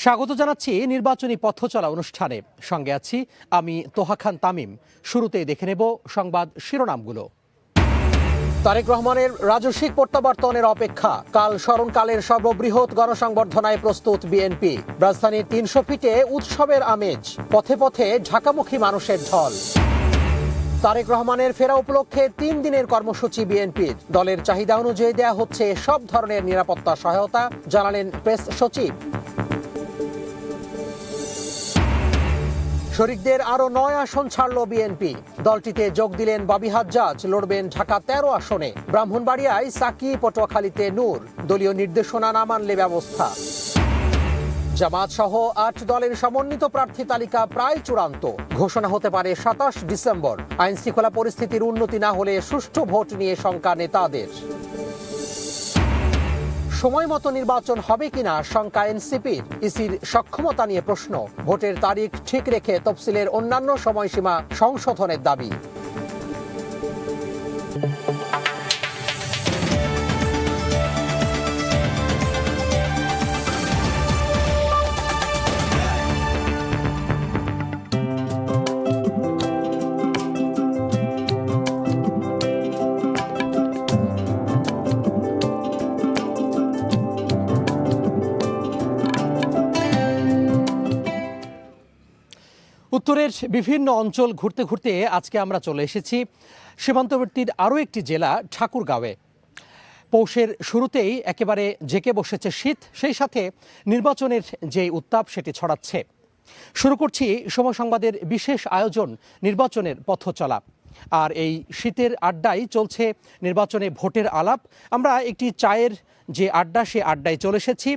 স্বাগত জানাচ্ছি নির্বাচনী পথ চলা অনুষ্ঠানে। সঙ্গে আছি আমি তোহা খান তামিম। শুরুতেই দেখে নেব সংবাদ শিরোনামগুলো। তারেক রহমানের রাজস্বিক প্রত্যাবর্তনের অপেক্ষা। কাল স্মরণকালের সর্ববৃহৎ গণসংবর্ধনায় প্রস্তুত বিএনপি। রাজধানীর ৩০০ ফিটে উৎসবের আমেজ, পথে পথে ঢাকামুখী মানুষের ঢল। তারেক রহমানের ফেরা উপলক্ষে ৩ দিনের কর্মসূচি বিএনপির। দলের চাহিদা অনুযায়ী দেয়া হচ্ছে সব ধরনের নিরাপত্তা সহায়তা, জানালেন প্রেস সচিব। শরিকদের আরো ৯ আসন ছাড়ল বিএনপি। দলটিতে যোগ দিলেন ববি হাজ্জাজ, লড়বেন ঢাকা ১৩ আসনে। ব্রাহ্মণবাড়িয়ায় সাকি, পটুয়াখালীতে নূর। দলীয় নির্দেশনা না মানলে ব্যবস্থা। জামাত সহ ৮ দলের সমন্বিত প্রার্থী তালিকা প্রায় চূড়ান্ত। ঘোষণা হতে পারে ২৭ ডিসেম্বর। আইন শৃঙ্খলা পরিস্থিতির উন্নতি না হলে সুষ্ঠু ভোট নিয়ে শঙ্কা নেতাদের। সময় মতো নির্বাচন হবে কিনা শঙ্কা এনসিপির। ইসির সক্ষমতা নিয়ে প্রশ্ন। ভোটের তারিখ ঠিক রেখে তফসিলের অন্যান্য সময়সীমা সংশোধনের দাবি। উত্তরের বিভিন্ন অঞ্চল ঘুরতে ঘুরতে আজকে আমরা চলে এসেছি সীমান্তবর্তীর আরও একটি জেলা ঠাকুরগাঁওয়ে। পৌষের শুরুতেই একেবারে জেঁকে বসেছে শীত, সেই সাথে নির্বাচনের যে উত্তাপ সেটি ছড়াচ্ছে। শুরু করছি সময় সংবাদের বিশেষ আয়োজন নির্বাচনের পথ চলা। আর এই শীতের আড্ডায় চলছে নির্বাচনে ভোটের আলাপ। আমরা একটি চায়ের যে আড্ডা, সে আড্ডায় চলে এসেছি।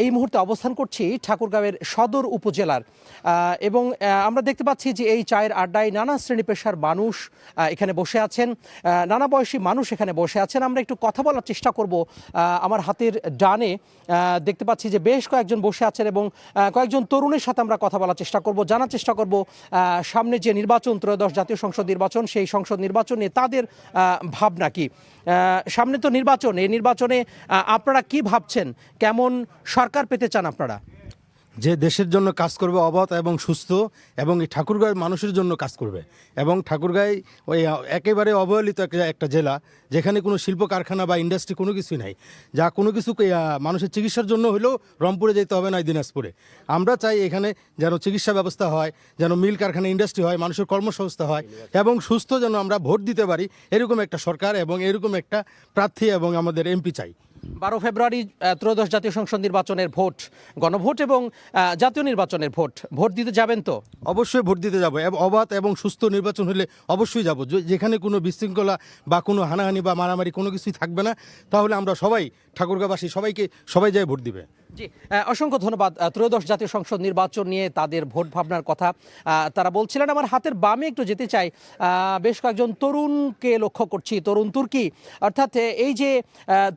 এই মুহূর্তে অবস্থান করছি ঠাকুরগাঁওয়ের সদর উপজেলার, এবং আমরা দেখতে পাচ্ছি যে এই চায়ের আড্ডায় নানা শ্রেণী পেশার মানুষ এখানে বসে আছেন, নানা বয়সী মানুষ এখানে বসে আছেন। আমরা একটু কথা বলার চেষ্টা করব। আমার হাতের ডানে দেখতে পাচ্ছি যে বেশ কয়েকজন বসে আছেন এবং কয়েকজন তরুণের সাথে আমরা কথা বলার চেষ্টা করব, জানার চেষ্টা করব সামনে যে নির্বাচন, ত্রয়োদশ জাতীয় সংসদ নির্বাচন, সেই সংসদ নির্বাচনে তাদের ভাবনা কি। সামনে তো নির্বাচন, এই নির্বাচনে আপনারা কি ভাবছেন? কেমন সরকার পেতে চান আপনারা? যে দেশের জন্য কাজ করবে অবাধ এবং সুস্থ, এবং এই ঠাকুরগাঁওয়ের মানুষের জন্য কাজ করবে। এবং ঠাকুরগাঁও ওই একেবারে অবহেলিত একটা জেলা, যেখানে কোনো শিল্প কারখানা বা ইন্ডাস্ট্রি কোনো কিছুই নাই, যা কোনো কিছু মানুষের চিকিৎসার জন্য হলেও রংপুরে যেতে হবে না, দিনাজপুরে। আমরা চাই এখানে যেন চিকিৎসা ব্যবস্থা হয়, যেন মিল কারখানা ইন্ডাস্ট্রি হয়, মানুষের কর্মসংস্থা হয় এবং সুস্থ যেন আমরা ভোট দিতে পারি, এরকম একটা সরকার এবং এরকম একটা প্রার্থী এবং আমাদের এমপি চাই। 12 ফেব্রুয়ারি ত্রয়োদশ জাতীয় সংসদ নির্বাচনের ভোট, গণভোট এবং জাতীয় নির্বাচনের ভোট। ভোট দিতে যাবেন তো? অবশ্যই ভোট দিতে যাবো। অবাধ এবং সুস্থ নির্বাচন হলে অবশ্যই যাব, যেখানে কোনো বিশৃঙ্খলা বা কোনো হানাহানি বা মারামারি কোনো কিছুই থাকবে না। তাহলে আমরা সবাই ঠাকুরগাঁওবাসী সবাই যায় ভোট দিবে। জি, অসংখ্য ধন্যবাদ। ত্রয়োদশ জাতীয় সংসদ নির্বাচন নিয়ে তাদের ভোট ভাবনার কথা তারা বলছিলেন। আমার হাতের বামে একটু যেতে চাই, বেশ কয়েকজন তরুণকে লক্ষ্য করছি, তরুণ তুর্কি, অর্থাৎ এই যে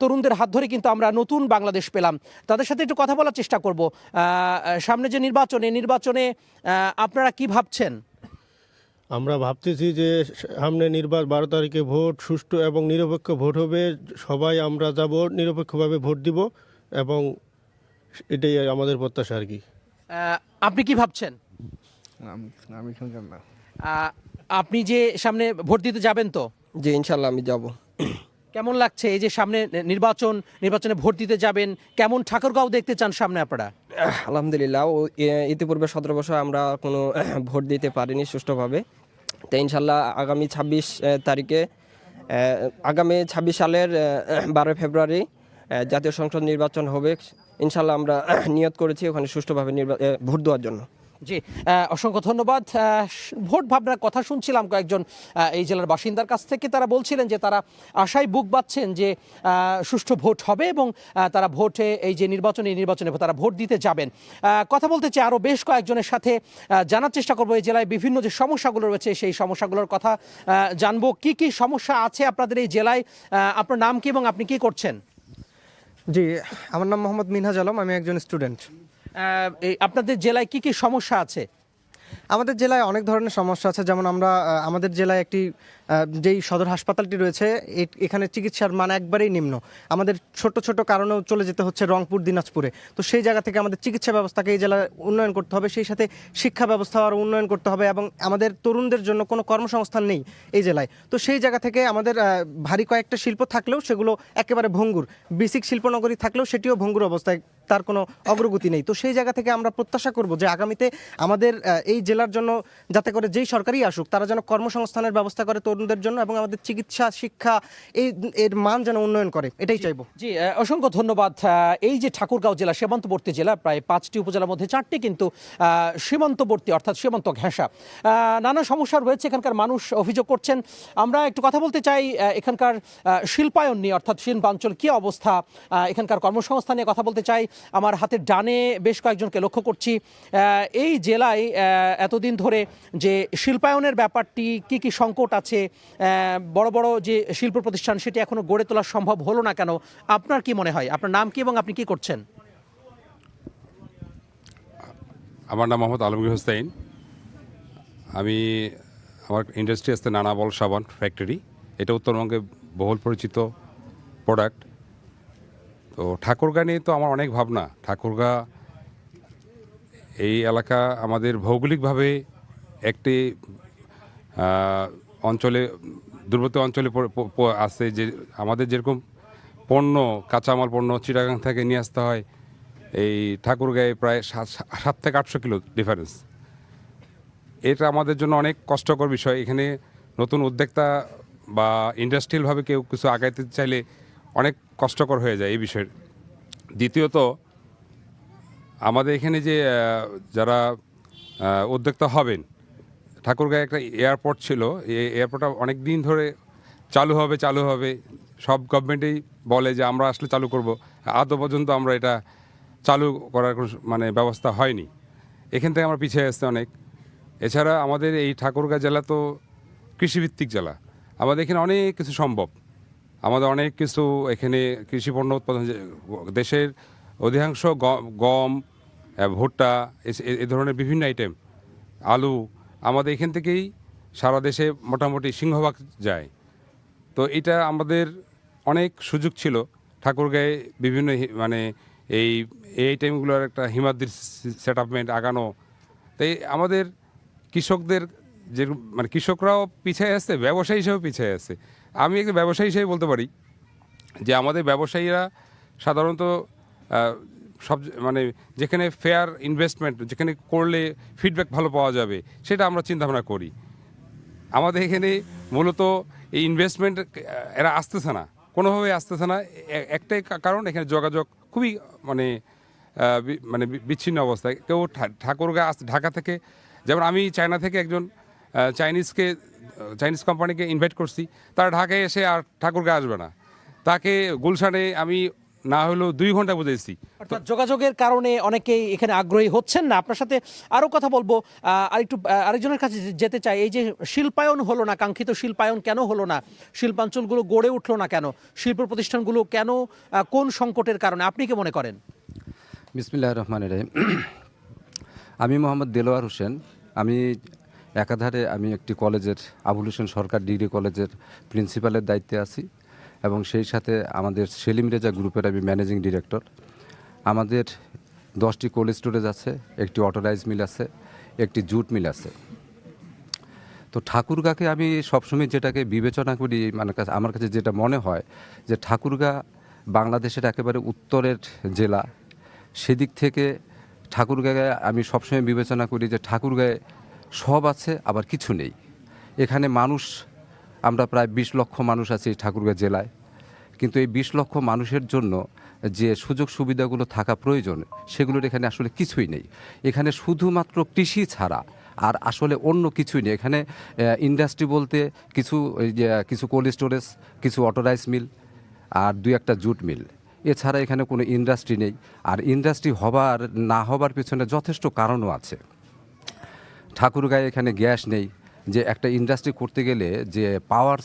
তরুণদের হাত ধরে কিন্তু আমরা নতুন বাংলাদেশ পেলাম। তাদের সাথে একটু কথা বলার চেষ্টা করব। সামনে যে নির্বাচন, এই নির্বাচনে আপনারা কি ভাবছেন? আমরা ভাবতেছি যে সামনে 12 তারিখে ভোট, সুষ্ঠু এবং নিরপেক্ষ ভোট হবে। সবাই আমরা যাব, নিরপেক্ষভাবে ভোট দিব, এবং এটাই আমাদের প্রত্যাশা আর কি। আপনি কি ভাবছেন? আমি শুনলাম না। আপনি যে সামনে ভোট দিতে যাবেন তো? জি, ইনশাল্লাহ আমি যাব। কেমন লাগছে এই যে সামনে নির্বাচনে ভোট দিতে যাবেন? কেমন ঠাকুরগাঁও দেখতে চান সামনে আপনারা? আলহামদুলিল্লাহ, ইতিপূর্বে 17 বছর আমরা কোনো ভোট দিতে পারিনি সুষ্ঠুভাবে। তো ইনশাল্লাহ আগামী 26 তারিখে, আগামী 26 সালের 12 ফেব্রুয়ারি জাতীয় সংসদ নির্বাচন হবে। ইনশাল্লাহ আমরা নিয়ত করেছি ওখানে সুষ্ঠুভাবে ভোট দেওয়ার জন্য। জি, অসংখ্য ধন্যবাদ। ভোট ভাবনার কথা শুনছিলাম কয়েকজন এই জেলার বাসিন্দার কাছ থেকে। তারা বলছিলেন যে তারা আশায় বুক বাঁধছেন যে সুষ্ঠু ভোট হবে এবং তারা ভোটে এই যে নির্বাচনে তারা ভোট দিতে যাবেন। কথা বলতে চাই আরও বেশ কয়েকজনের সাথে, জানার চেষ্টা করবো এই জেলায় বিভিন্ন যে সমস্যাগুলো রয়েছে সেই সমস্যাগুলোর কথা জানবো। কি কি সমস্যা আছে আপনাদের এই জেলায়? আপনার নাম কি এবং আপনি কি করছেন? জি, আমার নাম মোহাম্মদ মিনহাজ আলম, আমি একজন স্টুডেন্ট। আপনাদের জেলায় কি কি সমস্যা আছে? আমাদের জেলায় অনেক ধরনের সমস্যা আছে, যেমন আমরা আমাদের জেলায় একটি যেই সদর হাসপাতালটি রয়েছে এখানে চিকিৎসার মান একবারেই নিম্ন। আমাদের ছোট ছোট কারণেও চলে যেতে হচ্ছে রংপুর, দিনাজপুরে। তো সেই জায়গা থেকে আমাদের চিকিৎসা ব্যবস্থাকে এই জেলায় উন্নয়ন করতে হবে, সেই সাথে শিক্ষা ব্যবস্থা আরও উন্নয়ন করতে হবে, এবং আমাদের তরুণদের জন্য কোনো কর্মসংস্থান নেই এই জেলায়। তো সেই জায়গা থেকে আমাদের ভারী কয়েকটা শিল্প থাকলেও সেগুলো একেবারে ভঙ্গুর, বেসিক শিল্পনগরী থাকলেও সেটিও ভঙ্গুর অবস্থায়, তার কোনো অগ্রগতি নেই। তো সেই জায়গা থেকে আমরা প্রত্যাশা করব যে আগামীতে আমাদের এই জেলার জন্য যাতে করে যেই সরকারই আসুক তারা যেন কর্মসংস্থানের ব্যবস্থা করে তরুণদের জন্য, এবং আমাদের চিকিৎসা শিক্ষা এর মান যেন উন্নয়ন করে, এটাই চাইবো। জি, অসংখ্য ধন্যবাদ। এই যে ঠাকুরগাঁও জেলা সীমান্তবর্তী জেলা, প্রায় 5টি উপজেলার মধ্যে 4টি কিন্তু সীমান্তবর্তী, অর্থাৎ সীমান্ত ঘেঁষা। নানা সমস্যা রয়েছে, এখানকার মানুষ অভিযোগ করছেন। আমরা একটু কথা বলতে চাই এখানকার শিল্পায়ন নিয়ে, অর্থাৎ শিল্পাঞ্চল কী অবস্থা, এখানকার কর্মসংস্থান নিয়ে কথা বলতে চাই। আমার হাতের ডানে বেশ কয়েকজনকে লক্ষ্য করছি। এই জেলায় এতদিন ধরে যে শিল্পায়নের ব্যাপারটি, কি কি সংকট আছে, বড় বড় যে শিল্প প্রতিষ্ঠান সেটি এখনো গড়ে তোলা সম্ভব হলো না কেন, আপনার কি মনে হয়? আপনার নাম কি এবং আপনি কি করছেন? আমার নাম মোহাম্মদ আলমগীর হোসেন। আমার ইন্ডাস্ট্রি আছে নানাবল সাবান ফ্যাক্টরি। এটা উত্তরবঙ্গে বহুল পরিচিত প্রোডাক্ট। তো ঠাকুরগাঁ নিয়ে তো আমার অনেক ভাবনা। ঠাকুরগাঁ এই এলাকা আমাদের ভৌগোলিকভাবে একটি অঞ্চলে, দূরবর্তী অঞ্চলে আছে, যে আমাদের যেরকম পণ্য, কাঁচামাল পণ্য চিটাগাং থেকে নিয়ে আসতে হয়, এই ঠাকুরগাঁয়ে প্রায় 7 থেকে 800 কিলো ডিফারেন্স। এটা আমাদের জন্য অনেক কষ্টকর বিষয়। এখানে নতুন উদ্যোক্তা বা ইন্ডাস্ট্রিয়ালভাবে কেউ কিছু আগাইতে চাইলে অনেক কষ্টকর হয়ে যায় এই বিষয়ের। দ্বিতীয়ত, আমাদের এখানে যে যারা উদ্যোক্তা হবেন, ঠাকুরগাঁয়ে একটা এয়ারপোর্ট ছিল, এই এয়ারপোর্টটা অনেক দিন ধরে চালু হবে, সব গভর্নমেন্টেই বলে যে আমরা আসলে চালু করব, আদৌ পর্যন্ত আমরা এটা চালু করার কোনো ব্যবস্থা হয়নি। এখান থেকে আমরা পিছিয়ে আসছি অনেক। এছাড়া আমাদের এই ঠাকুরগাঁ জেলা তো কৃষিভিত্তিক জেলা। আমাদের এখানে অনেক কিছু সম্ভব, আমাদের অনেক কিছু এখানে কৃষিপণ্য উৎপাদন, দেশের অধিকাংশ গম, ভুট্টা, এ ধরনের বিভিন্ন আইটেম, আলু, আমাদের এখান থেকেই সারা দেশে মোটামুটি সিংহভাগ যায়। তো এটা আমাদের অনেক সুযোগ ছিল ঠাকুরগাঁয়ে বিভিন্ন এই আইটেমগুলোর একটা হিমাদ্রি সেটআপমেন্ট আগানো। তাই আমাদের কৃষকদের যে কৃষকরাও পিছিয়ে আসছে, ব্যবসায়ী হিসেবে পিছিয়ে আসছে। আমি একটা ব্যবসায়ী হিসেবে বলতে পারি যে আমাদের ব্যবসায়ীরা সাধারণত সব যেখানে ফেয়ার ইনভেস্টমেন্ট, যেখানে করলে ফিডব্যাক ভালো পাওয়া যাবে, সেটা আমরা চিন্তাভাবনা করি। আমাদের এখানে মূলত এই ইনভেস্টমেন্ট এরা আসতেছে না, কোনোভাবে আসতেছে না। একটাই কারণ, এখানে যোগাযোগ খুবই বিচ্ছিন্ন অবস্থায়। কেউ ঠাকুরগাঁ ঢাকা থেকে, যেমন আমি চায়না থেকে একজন চাইনিজ কোম্পানিকে ইনভাইট করছি, তারা ঢাকায় এসে আর ঠাকুরগাঁ আসবে না। তাকে গুলশানে আমি না হলেও 2 ঘন্টা বুঝেছি। অর্থাৎ যোগাযোগের কারণে অনেকেই এখানে আগ্রহী হচ্ছেন না। আপনার সাথে আরও কথা বলবো, আরেকজনের কাছে যেতে চাই। এই যে শিল্পায়ন হলো না, কাঙ্ক্ষিত শিল্পায়ন কেন হলো না, শিল্পাঞ্চলগুলো গড়ে উঠলো না কেন, শিল্প প্রতিষ্ঠানগুলো কেন, কোন সংকটের কারণে আপনি কি মনে করেন? বিসমিল্লাহির রহমানির রহিম। আমি মোহাম্মদ দেলোয়ার হোসেন। আমি একাধারে একটি কলেজের, আবুল হোসেন সরকার ডিগ্রি কলেজের প্রিন্সিপালের দায়িত্বে আছি, এবং সেই সাথে আমাদের সেলিম রেজা গ্রুপের আমি ম্যানেজিং ডিরেক্টর। আমাদের 10টি কোল্ড স্টোরেজ আছে, একটি অটোরাইজ মিল আছে, একটি জুট মিল আছে। তো ঠাকুরগাঁকে আমি সবসময় যেটাকে বিবেচনা করি, আমার কাছে যেটা মনে হয় যে ঠাকুরগাঁ বাংলাদেশের একেবারে উত্তরের জেলা। সেদিক থেকে ঠাকুরগাঁয়ে আমি সবসময় বিবেচনা করি যে ঠাকুরগাঁয়ে সব আছে, আবার কিছু নেই। এখানে মানুষ, আমরা প্রায় 20 লক্ষ মানুষ আছি ঠাকুরগাঁ জেলায়, কিন্তু এই 20 লক্ষ মানুষের জন্য যে সুযোগ সুবিধাগুলো থাকা প্রয়োজন, সেগুলোর এখানে আসলে কিছুই নেই। এখানে শুধুমাত্র কৃষি ছাড়া আর আসলে অন্য কিছুই নেই। এখানে ইন্ডাস্ট্রি বলতে কিছু কোল্ড স্টোরেজ, কিছু অটোরাইস মিল আর 2-1টা জুট মিল, এছাড়া এখানে কোনো ইন্ডাস্ট্রি নেই। আর ইন্ডাস্ট্রি হবার না হবার পেছনে যথেষ্ট কারণও আছে। ঠাকুরগাঁয়ে এখানে গ্যাস নেই, যে একটা ইন্ডাস্ট্রি করতে গেলে যে পাওয়ার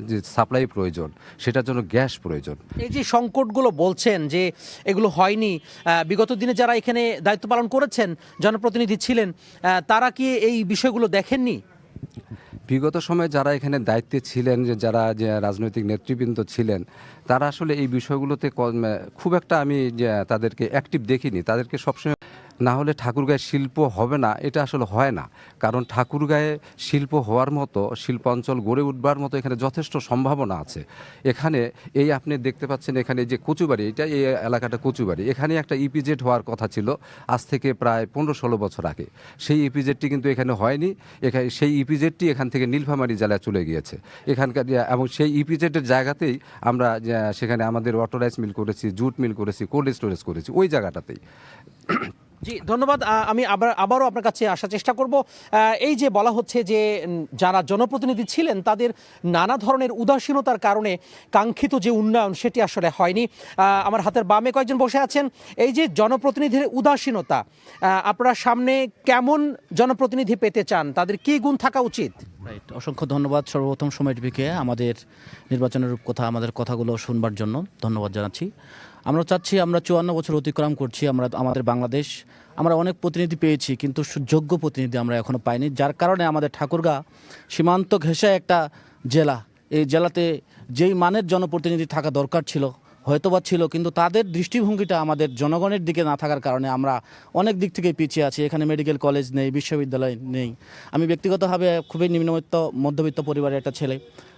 যে সাপ্লাই প্রয়োজন, সেটার জন্য গ্যাস প্রয়োজন। এই যে সংকটগুলো বলছেন যে এগুলো হয়নি, বিগত দিনে যারা এখানে দায়িত্ব পালন করেছেন, জনপ্রতিনিধি ছিলেন, তারা কি এই বিষয়গুলো দেখেননি? বিগত সময়ে যারা এখানে দায়িত্বে ছিলেন, যারা যে রাজনৈতিক নেতৃবৃন্দ ছিলেন, তারা আসলে এই বিষয়গুলোতে খুব একটা আমি তাদেরকে অ্যাক্টিভ দেখিনি। তাদেরকে সবসময় না হলে ঠাকুরগাঁয়ে শিল্প হবে না, এটা আসলে হয় না। কারণ ঠাকুরগাঁয়ে শিল্প হওয়ার মতো, শিল্পাঞ্চল গড়ে উঠবার মতো এখানে যথেষ্ট সম্ভাবনা আছে। এখানে এই আপনি দেখতে পাচ্ছেন এখানে যে কচুবাড়ি, এই এলাকাটা কচুবাড়ি, এখানে একটা ইপিজেড হওয়ার কথা ছিল আজ থেকে প্রায় 15-16 বছর আগে। সেই ইপিজেডটি কিন্তু এখানে হয়নি। সেই ইপিজেডটি এখান থেকে নীলফামারী জেলায় চলে গিয়েছে এখানকার, এবং সেই ইপিজেডের জায়গাতেই আমরা সেখানে আমাদের অটোরাইস মিল করেছি, জুট মিল করেছি, কোল্ড স্টোরেজ করেছি, ওই জায়গাটাতেই। জি, ধন্যবাদ। আমি আবারও আপনার কাছে আসার চেষ্টা করব। এই যে বলা হচ্ছে যে যারা জনপ্রতিনিধি ছিলেন তাদের নানা ধরনের উদাসীনতার কারণে কাঙ্ক্ষিত যে উন্নয়ন সেটি আসলে হয়নি। আমার হাতের বামে কয়েকজন বসে আছেন। এই যে জনপ্রতিনিধির উদাসীনতা, আপনারা সামনে কেমন জনপ্রতিনিধি পেতে চান? তাদের কী গুণ থাকা উচিত? রাইট, অসংখ্য ধন্যবাদ সর্বপ্রথম সময় টিভিকে আমাদের নির্বাচনের কথা, আমাদের কথাগুলো শুনবার জন্য ধন্যবাদ জানাচ্ছি। আমরা চাচ্ছি, আমরা 54 বছর অতিক্রম করছি, আমাদের বাংলাদেশ, আমরা অনেক প্রতিনিধি পেয়েছি, কিন্তু যোগ্য প্রতিনিধি আমরা এখনও পাইনি, যার কারণে আমাদের ঠাকুরগাঁ সীমান্ত ঘেঁষে একটা জেলা। এই জেলাতে যেই মানের জনপ্রতিনিধি থাকা দরকার ছিল হয়তোবা ছিল, কিন্তু তাদের দৃষ্টিভঙ্গিটা আমাদের জনগণের দিকে না থাকার কারণে আমরা অনেক দিক থেকে পিছিয়ে আছি। এখানে মেডিকেল কলেজ নেই, বিশ্ববিদ্যালয় নেই। আমি ব্যক্তিগতভাবে খুবই মধ্যবিত্ত পরিবারের একটা ছেলে।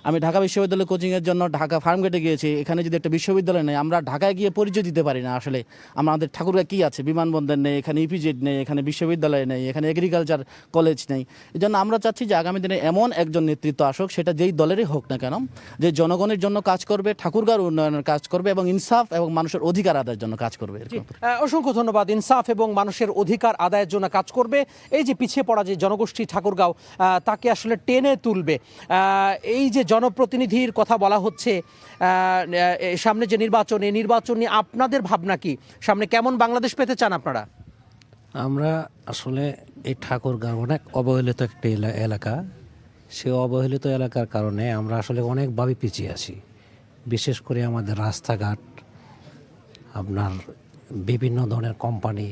আমি ঢাকা বিশ্ববিদ্যালয় কোচিংয়ের জন্য ঢাকা ফার্মগেটে গিয়েছি। এখানে যদি একটা বিশ্ববিদ্যালয় নেই, আমরা ঢাকায় গিয়ে পরিচয় দিতে পারি না। আসলে আমাদের ঠাকুরগাঁ কী আছে? বিমানবন্দর নেই, এখানে ইপিজেড নেই, এখানে বিশ্ববিদ্যালয় নেই, এখানে এগ্রিকালচার কলেজ নেই। এই জন্য আমরা চাচ্ছি যে আগামী দিনে এমন একজন নেতৃত্ব আসুক, সেটা যেই দলেরই হোক না কেন, যে জনগণের জন্য কাজ করবে, ঠাকুরগাঁর উন্নয়নের কাজ করবে এবং ইনসাফ এবং মানুষের অধিকার আদায়ের জন্য কাজ করবে। অসংখ্য ধন্যবাদ। ইনসাফ এবং মানুষের অধিকার আদায়ের জন্য কাজ করবে। এই যে পিছিয়ে পড়া যে জনগোষ্ঠী ঠাকুরগাঁও, তাকে আসলে টেনে তুলবে। এই যে জনপ্রতিনিধির কথা বলা হচ্ছে, সামনে যে নির্বাচন, এই নির্বাচন নিয়ে আপনাদের ভাবনা কি? সামনে কেমন বাংলাদেশ পেতে চান আপনারা? আমরা আসলে এই ঠাকুরগাঁও অনেক অবহেলিত একটি এলাকা। সেই অবহেলিত এলাকার কারণে আমরা আসলে অনেকভাবে পিছিয়ে আছি। বিশেষ করে আমাদের রাস্তাঘাট, আপনার বিভিন্ন ধরনের কোম্পানি,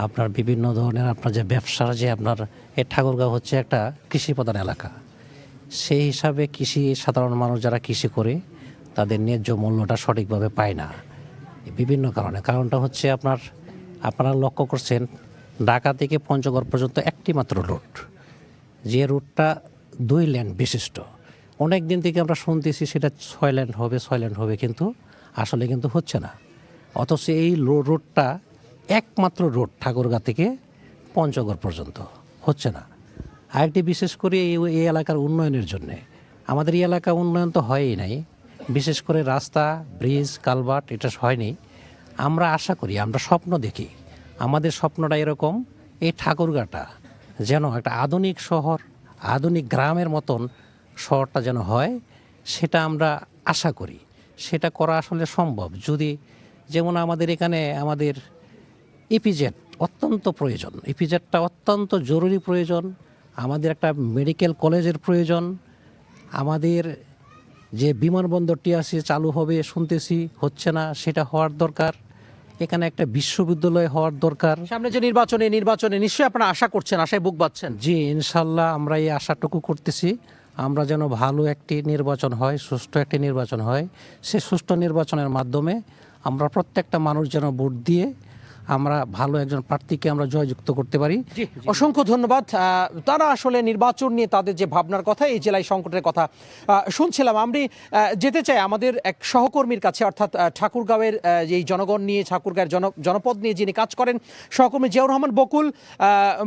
আপনার বিভিন্ন ধরনের আপনার যে ব্যবসার যে আপনার এই ঠাকুরগাঁও হচ্ছে একটা কৃষি প্রধান এলাকা। সেই হিসাবে সাধারণ মানুষ যারা কৃষি করে তাদের ন্যায্য মূল্যটা সঠিকভাবে পায় না বিভিন্ন কারণটা হচ্ছে আপনারা লক্ষ্য করছেন ঢাকা থেকে পঞ্চগড় পর্যন্ত একটি মাত্র রুট, যে রুটটা 2 লেন বিশিষ্ট। অনেক দিন থেকে আমরা শুনতেছি সেটা 6 লেন হবে, কিন্তু আসলে কিন্তু হচ্ছে না। অথচ এই রুটটা একমাত্র রুট ঠাকুরগাঁ থেকে পঞ্চগড় পর্যন্ত হচ্ছে না। আরেকটি বিশেষ করে এই এলাকার উন্নয়নের জন্যে, আমাদের এই এলাকা উন্নয়ন তো হয়ই নাই, বিশেষ করে রাস্তা, ব্রিজ, কালভার্ট এটা হয়নি। আমরা আশা করি, আমরা স্বপ্ন দেখি, আমাদের স্বপ্নটা এরকম, এই ঠাকুরগাঁটা যেন একটা আধুনিক শহর, আধুনিক গ্রামের মতন শহরটা যেন হয়, সেটা আমরা আশা করি। সেটা করা আসলে সম্ভব যদি, যেমন আমাদের এখানে আমাদের ইপিজেড অত্যন্ত প্রয়োজন, ইপিজেডটা অত্যন্ত জরুরি প্রয়োজন। আমাদের একটা মেডিকেল কলেজের প্রয়োজন। আমাদের যে বিমানবন্দরটি আছে চালু হবে শুনতেছি, হচ্ছে না, সেটা হওয়ার দরকার। এখানে একটা বিশ্ববিদ্যালয় হওয়ার দরকার। সামনে যে নির্বাচনে নিশ্চয়ই আপনারা আশা করছেন, আশায় বুক বাঁধছেন। জি, ইনশাল্লাহ আমরা এই আশাটুকু করতেছি, আমরা যেন ভালো একটি নির্বাচন হয়, সুষ্ঠু একটি নির্বাচন হয়। সে সুষ্ঠু নির্বাচনের মাধ্যমে আমরা প্রত্যেকটা মানুষ যেন ভোট দিয়ে আমরা ভালো একজন প্রার্থীকে আমরা জয়যুক্ত করতে পারি। অসংখ্য ধন্যবাদ। তারা আসলে নির্বাচন নিয়ে তাদের যে ভাবনার কথা, এই জেলায় সংকটের কথা শুনছিলাম। আমি যেতে চাই আমাদের এক সহকর্মীর কাছে, অর্থাৎ ঠাকুরগাঁওয়ের এই জনগণ নিয়ে, ঠাকুরগাঁয়ের জনপদ নিয়ে যিনি কাজ করেন, সহকর্মী জিয়াউর রহমান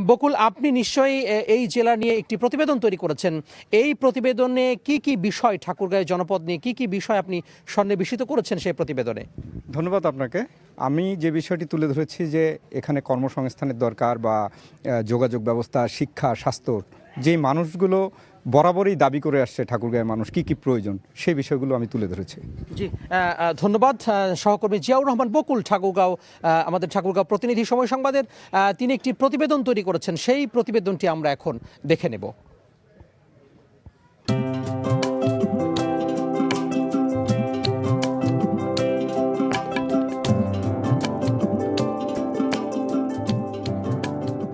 বকুল, আপনি নিশ্চয়ই এই জেলা নিয়ে একটি প্রতিবেদন তৈরি করেছেন। এই প্রতিবেদনে কি কি বিষয়, ঠাকুরগাঁয়ের জনপদ নিয়ে কি কি বিষয় আপনি সন্নিবেশিত করেছেন সেই প্রতিবেদনে? ধন্যবাদ আপনাকে। আমি যে বিষয়টি তুলে ধরেছি যে এখানে কর্মসংস্থানের দরকার বা যোগাযোগ ব্যবস্থা, শিক্ষা, স্বাস্থ্য, যে মানুষগুলো বরাবরই দাবি করে আসছে ঠাকুরগাঁয়ের মানুষ কি কি প্রয়োজন, সেই বিষয়গুলো আমি তুলে ধরেছি। জি, ধন্যবাদ সহকর্মী জিয়াউর রহমান বকুল, আমাদের ঠাকুরগাঁও প্রতিনিধি সময় সংবাদের। তিনি একটি প্রতিবেদন তৈরি করেছেন, সেই প্রতিবেদনটি আমরা এখন দেখে নেব।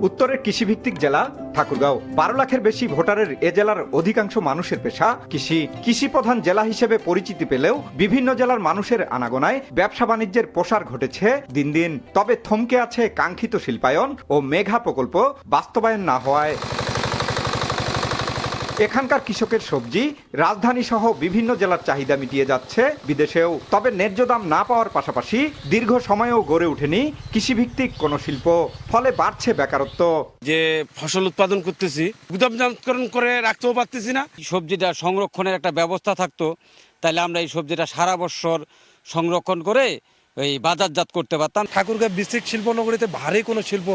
উত্তরের কৃষিভিত্তিক জেলা ঠাকুরগাঁও। 12 লাখের বেশি ভোটারের এ জেলার অধিকাংশ মানুষের পেশা কৃষি। কৃষি প্রধান জেলা হিসেবে পরিচিতি পেলেও বিভিন্ন জেলার মানুষের আনাগোনায় ব্যবসা বাণিজ্যের প্রসার ঘটেছে দিন দিন। তবে থমকে আছে কাঙ্ক্ষিত শিল্পায়ন ও মেঘা প্রকল্প বাস্তবায়ন না হওয়ায়। এখানকার কৃষকের সবজি রাজধানী সহ বিভিন্ন জেলার চাহিদা মিটিয়ে যাচ্ছে বিদেশেও। তবে ন্যায্য দাম না পাওয়ার পাশাপাশি দীর্ঘ সময়েও গড়ে ওঠেনি কৃষিভিত্তিক কোনো শিল্প, ফলে বাড়ছে বেকারত্ব। যে ফসল উৎপাদন করতেছি গুদামজাতকরণ করে রাখতেও পারতেছি না। সবজিটা সংরক্ষণের একটা ব্যবস্থা থাকতো, তাহলে আমরা এই সবজিটা সারা বছর সংরক্ষণ করে এই বাজারজাত করতে পারতাম। ঠাকুরগাঁও ডিস্ট্রিক্ট শিল্পনগরীতে ভারী কোনো শিল্প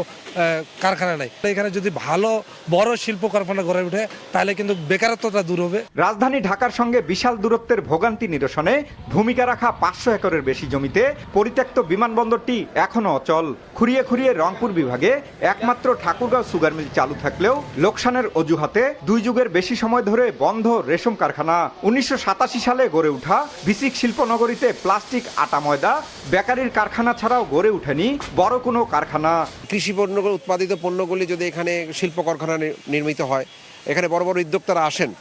কারখানা নাই। এখানে যদি ভালো বড় শিল্প কারখানা গড়ে ওঠে তাহলে কিন্তু বেকারত্বটা দূর হবে। রাজধানী ঢাকার সঙ্গে বিশাল দূরত্বের ভোগান্তি নিরসনে ভূমিকা রাখা 500 একরের বেশি জমিতে পরিত্যক্ত বিমানবন্দরটি এখনো অচল। খুঁড়িয়ে খুঁড়িয়ে রংপুর বিভাগে একমাত্র ঠাকুরগাঁও সুগার মিল চালু থাকলেও লোকসানের অজুহাতে 2 যুগের বেশি সময় ধরে বন্ধ রেশম কারখানা। 1987 সালে গড়ে ওঠা বিসিক শিল্পনগরীতে প্লাস্টিক, আটা, ময়দা, বেকারির কারখানা ছাড়াও গড়ে ওঠেনি বড় কোনো কারখানা। কৃষি পণ্য উৎপাদিত পণ্যগুলি যদি এখানে শিল্প কারখানা নির্মিত হয়, এখানে বড় বড় উদ্যোক্তারা আসেন,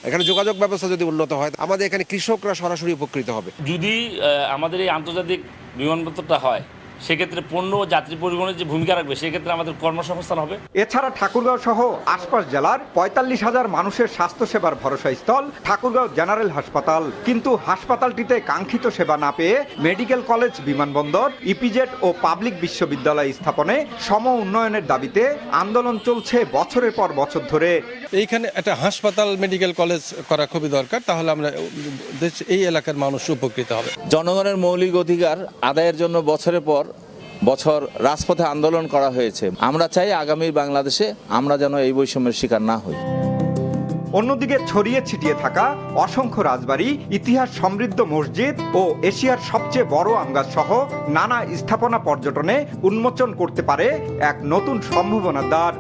এখানে যোগাযোগ ব্যবস্থা যদি উন্নত হয়, আমাদের এখানে কৃষকরা সরাসরি উপকৃত হবে। যদি আমাদের এই আন্তর্জাতিক বিমানবন্দরটা হয়, সেক্ষেত্রে পণ্য ও যাত্রী পরিবহনের যে ভূমিকা রাখবে, সেক্ষেত্রে আমাদের কর্মসংস্থান হবে। এছাড়া ঠাকুরগাঁও সহ আশপাশ জেলার 45,000 মানুষের স্বাস্থ্যসেবার ভরসাস্থল ঠাকুরগাঁও জেনারেল হাসপাতাল। কিন্তু হাসপাতালটিতে কাঙ্ক্ষিত সেবা না পেয়ে মেডিকেল কলেজ, বিমানবন্দর, ইপিজেড ও পাবলিক বিশ্ববিদ্যালয় স্থাপনে সম উন্নয়নের দাবিতে আন্দোলন চলছে বছরের পর বছর ধরে। এইখানে একটা হাসপাতাল, মেডিকেল কলেজ করা খুবই দরকার, তাহলে আমরা এই এলাকার মানুষ উপকৃত হবে। জনগণের মৌলিক অধিকার আদায়ের জন্য বছরের পর বছর রাজপথে আন্দোলন করা হয়েছে। আমরা চাই আগামী বাংলাদেশে আমরা যেন এই বৈষম্যের শিকার না হই। অন্যদিকে ছড়িয়ে ছিটিয়ে থাকা অসংখ্য রাজবাড়ি, ইতিহাস সমৃদ্ধ মসজিদ ও এশিয়ার সবচেয়ে বড় আমগাছ সহ নানা স্থাপনা পর্যটনে উন্মোচন করতে পারে এক নতুন সম্ভাবনার দ্বার।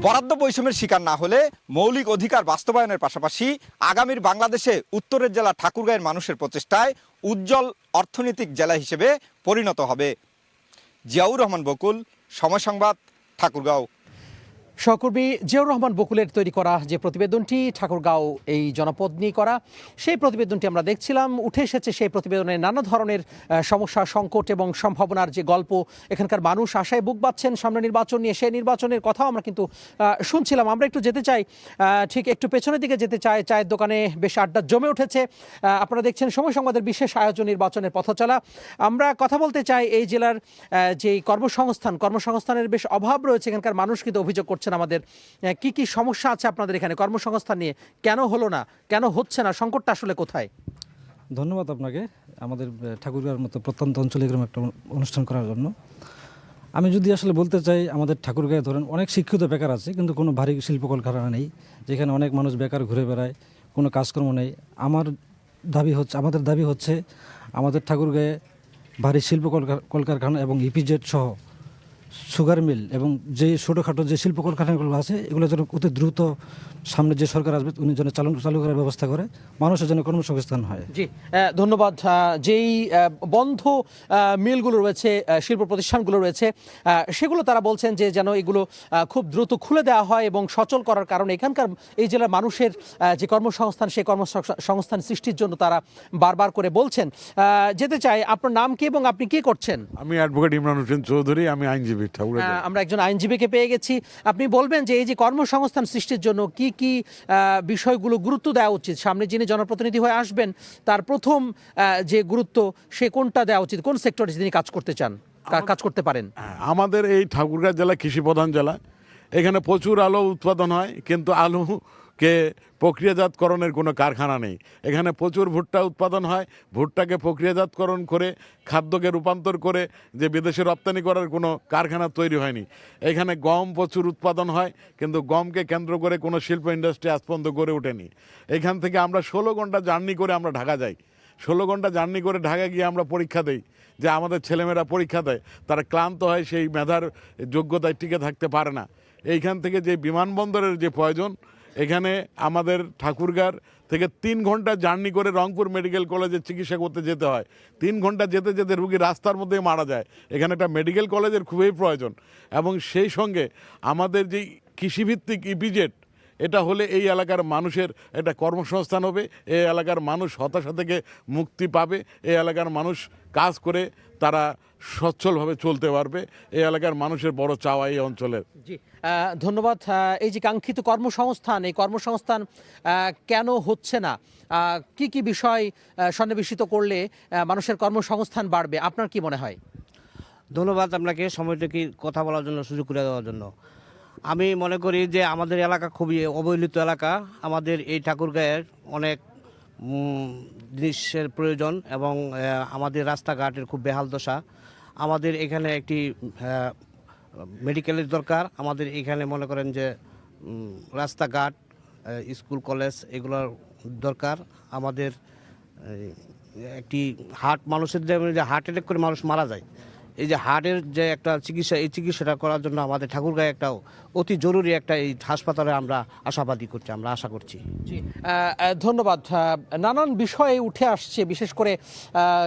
বরাদ্দ বৈষম্যের শিকার না হলে মৌলিক অধিকার বাস্তবায়নের পাশাপাশি আগামীর বাংলাদেশে উত্তরের জেলা ঠাকুরগাঁয়ের মানুষের প্রচেষ্টায় উজ্জ্বল অর্থনৈতিক জেলা হিসেবে পরিণত হবে। জিয়াউর রহমান বকুল, সময় সংবাদ, ঠাকুরগাঁও। সহকর্মী জিয়াউর রহমান বকুলের তৈরি করা যে প্রতিবেদনটি ঠাকুরগাঁও এই জনপদ নিয়ে করা, সেই প্রতিবেদনটি আমরা দেখছিলাম। উঠে এসেছে সেই প্রতিবেদনে নানা ধরনের সমস্যা, সংকট এবং সম্ভাবনার যে গল্প। এখানকার মানুষ আশায় বুক বাঁধছেন সামনে নির্বাচন নিয়ে, সেই নির্বাচনের কথাও আমরা কিন্তু শুনছিলাম। আমরা একটু যেতে চাই, ঠিক একটু পেছনের দিকে যেতে চাই। চায়ের দোকানে বেশ আড্ডা জমে উঠেছে। আপনারা দেখছেন সময় সংবাদের বিশেষ আয়োজন নির্বাচনের পথচলা। আমরা কথা বলতে চাই এই জেলার যে কর্মসংস্থানের বেশ অভাব রয়েছে। এখানকার মানুষ কিন্তু অভিযোগ করছেন আমাদের কি কি সমস্যা আছে আপনাদের এখানে কর্মসংস্থান নিয়ে, কেন হলো না, কেন হচ্ছে না, সংকটটা আসলে কোথায়? ধন্যবাদ আপনাকে আমাদের ঠাকুরগাঁওর মতো প্রত্যন্ত অঞ্চলে এরকম একটা অনুষ্ঠান করার জন্য। আমি যদি আসলে বলতে চাই, আমাদের ঠাকুরগাঁয়ে ধরেন অনেক শিক্ষিত বেকার আছে, কিন্তু কোনো ভারী শিল্প কলকারখানা নেই, যেখানে অনেক মানুষ বেকার ঘুরে বেড়ায়, কোনো কাজকর্ম নেই। আমাদের দাবি হচ্ছে আমাদের ঠাকুরগাঁয়ে ভারী শিল্প কলকারখানা এবং ইপিজেড সহ সুগার মিল এবং যে ছোটোখাটো যে শিল্প কলকারখানাগুলো আছে, এগুলো যেন অতি দ্রুত সামনে যে সরকার আসবে উনি যেন চালু করার ব্যবস্থা করে, মানুষের যেন কর্মসংস্থান হয়। জি, ধন্যবাদ। যেই বন্ধ মিলগুলো রয়েছে, শিল্প প্রতিষ্ঠানগুলো রয়েছে, সেগুলো তারা বলছেন যে যেন এগুলো খুব দ্রুত খুলে দেওয়া হয় এবং সচল করার কারণে এখানকার এই জেলার মানুষের যে কর্মসংস্থান, সেই কর্মসংস্থান সৃষ্টির জন্য তারা বারবার করে বলছেন। যেতে চাই, আপনার নাম কি এবং আপনি কি করছেন? আমি অ্যাডভোকেট ইমরান হোসেন চৌধুরী, আমি আইনজীবী। আমরা একজন আইনজীবীকে পেয়ে গেছি। আপনি বলবেন যে এই যে কর্মসংস্থান সৃষ্টির জন্য কি কি বিষয়গুলো গুরুত্ব দেওয়া উচিত? সামনে যিনি জনপ্রতিনিধি হয়ে আসবেন তার প্রথম যে গুরুত্ব, সে কোনটা দেওয়া উচিত? কোন সেক্টরে তিনি কাজ করতে চান, কাজ করতে পারেন? আমাদের এই ঠাকুরগাঁও জেলা কৃষি প্রধান জেলা। এখানে প্রচুর আলু উৎপাদন হয়, কিন্তু আলুকে প্রক্রিয়াজাতকরণের কোনো কারখানা নেই। এখানে প্রচুর ভুট্টা উৎপাদন হয়, ভুট্টাকে প্রক্রিয়াজাতকরণ করে খাদ্যকে রূপান্তর করে যে বিদেশে রপ্তানি করার কোনো কারখানা তৈরি হয়নি। এখানে গম প্রচুর উৎপাদন হয়, কিন্তু গমকে কেন্দ্র করে কোনো শিল্প ইন্ডাস্ট্রি আজ পর্যন্ত গড়ে ওঠেনি। এখান থেকে আমরা 16 ঘন্টা জার্নি করে আমরা ঢাকা যাই। 16 ঘন্টা জার্নি করে ঢাকা গিয়ে আমরা পরীক্ষা দিই, যে আমাদের ছেলেমেয়েরা পরীক্ষা দেয়, তারা ক্লান্ত হয়, সেই মেধার যোগ্যতায় টিকে থাকতে পারে না। এইখান থেকে যে বিমানবন্দরের যে প্রয়োজন, এখানে আমাদের ঠাকুরগাঁর থেকে 3 ঘন্টা জার্নি করে রংপুর মেডিকেল কলেজে চিকিৎসা করতে যেতে হয়। 3 ঘন্টা যেতে যেতে রুগী রাস্তার মধ্যে মারা যায়। এখানে একটা মেডিকেল কলেজের খুবই প্রয়োজন, এবং সেই সঙ্গে আমাদের যে কৃষিভিত্তিক ইপিজেড, এটা হলে এই এলাকার মানুষের একটা কর্মসংস্থান হবে, এই এলাকার মানুষ হতাশা থেকে মুক্তি পাবে, এই এলাকার মানুষ কাজ করে তারা সচ্ছলভাবে চলতে পারবে। এই এলাকার মানুষের বড় চাওয়া এই অঞ্চলের। জি, ধন্যবাদ। এই যে কাঙ্ক্ষিত কর্মসংস্থান, এই কর্মসংস্থান কেন হচ্ছে না, কি কি বিষয় সন্নিবেশিত করলে মানুষের কর্মসংস্থান বাড়বে, আপনার কি মনে হয়? ধন্যবাদ আপনাকে সময়টুকু কথা বলার জন্য, সুযোগ করে দেওয়ার জন্য। আমি মনে করি যে আমাদের এলাকা খুবই অবহেলিত এলাকা। আমাদের এই ঠাকুরগাঁয়ের অনেক জিনিসের প্রয়োজন, এবং আমাদের রাস্তাঘাটের খুব বেহাল দশা। আমাদের এখানে একটি মেডিকেলের দরকার। আমাদের এখানে মনে করেন যে রাস্তাঘাট, স্কুল কলেজ এগুলোর দরকার। আমাদের একটি হার্ট, মানুষের যে হার্ট অ্যাটাক করে মানুষ মারা যায়, এই যে হার্টের যে একটা চিকিৎসা, এই চিকিৎসাটা করার জন্য আমাদের ঠাকুরগাঁয়ে একটা অতি জরুরি একটা এই হাসপাতালে আমরা আশাবাদী করছি, আমরা আশা করছি। জি, ধন্যবাদ। নানান বিষয়ে উঠে আসছে, বিশেষ করে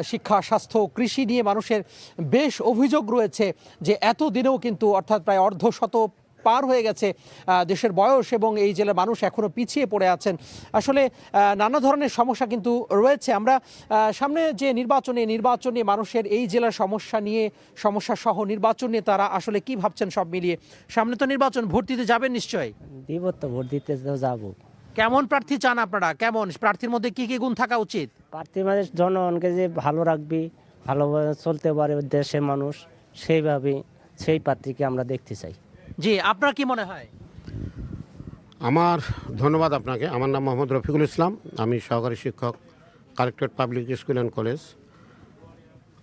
শিক্ষা, স্বাস্থ্য, কৃষি নিয়ে মানুষের বেশ অভিযোগ রয়েছে যে এত দিনেও কিন্তু, অর্থাৎ প্রায় অর্ধশত পার হয়ে গেছে দেশের বয়স, এবং এই জেলার মানুষ এখনো পিছিয়ে পড়ে আছেন। আসলে নানা ধরনের সমস্যা কিন্তু রয়েছে। আমরা সামনে যে নির্বাচনে মানুষের এই জেলার সমস্যা সহ নির্বাচন নিয়ে তারা আসলে কি ভাবছেন সব মিলিয়ে? সামনে তো নির্বাচন, ভোট দিতে যাবেন নিশ্চয়ই? দিব তো, ভোট দিতে যাবো। কেমন প্রার্থী চান আপনারা? কেমন প্রার্থীর মধ্যে কি কি গুণ থাকা উচিত? প্রার্থীর মাঝে জনগণকে যে ভালো রাখবি, ভালোভাবে চলতে পারে দেশের মানুষ, সেই প্রার্থীকে আমরা দেখতে চাই। জি, আপনার কি মনে হয়? আমার ধন্যবাদ আপনাকে। আমার নাম মোহাম্মদ রফিকুল ইসলাম, আমি সহকারী শিক্ষক, collectorate public school and college.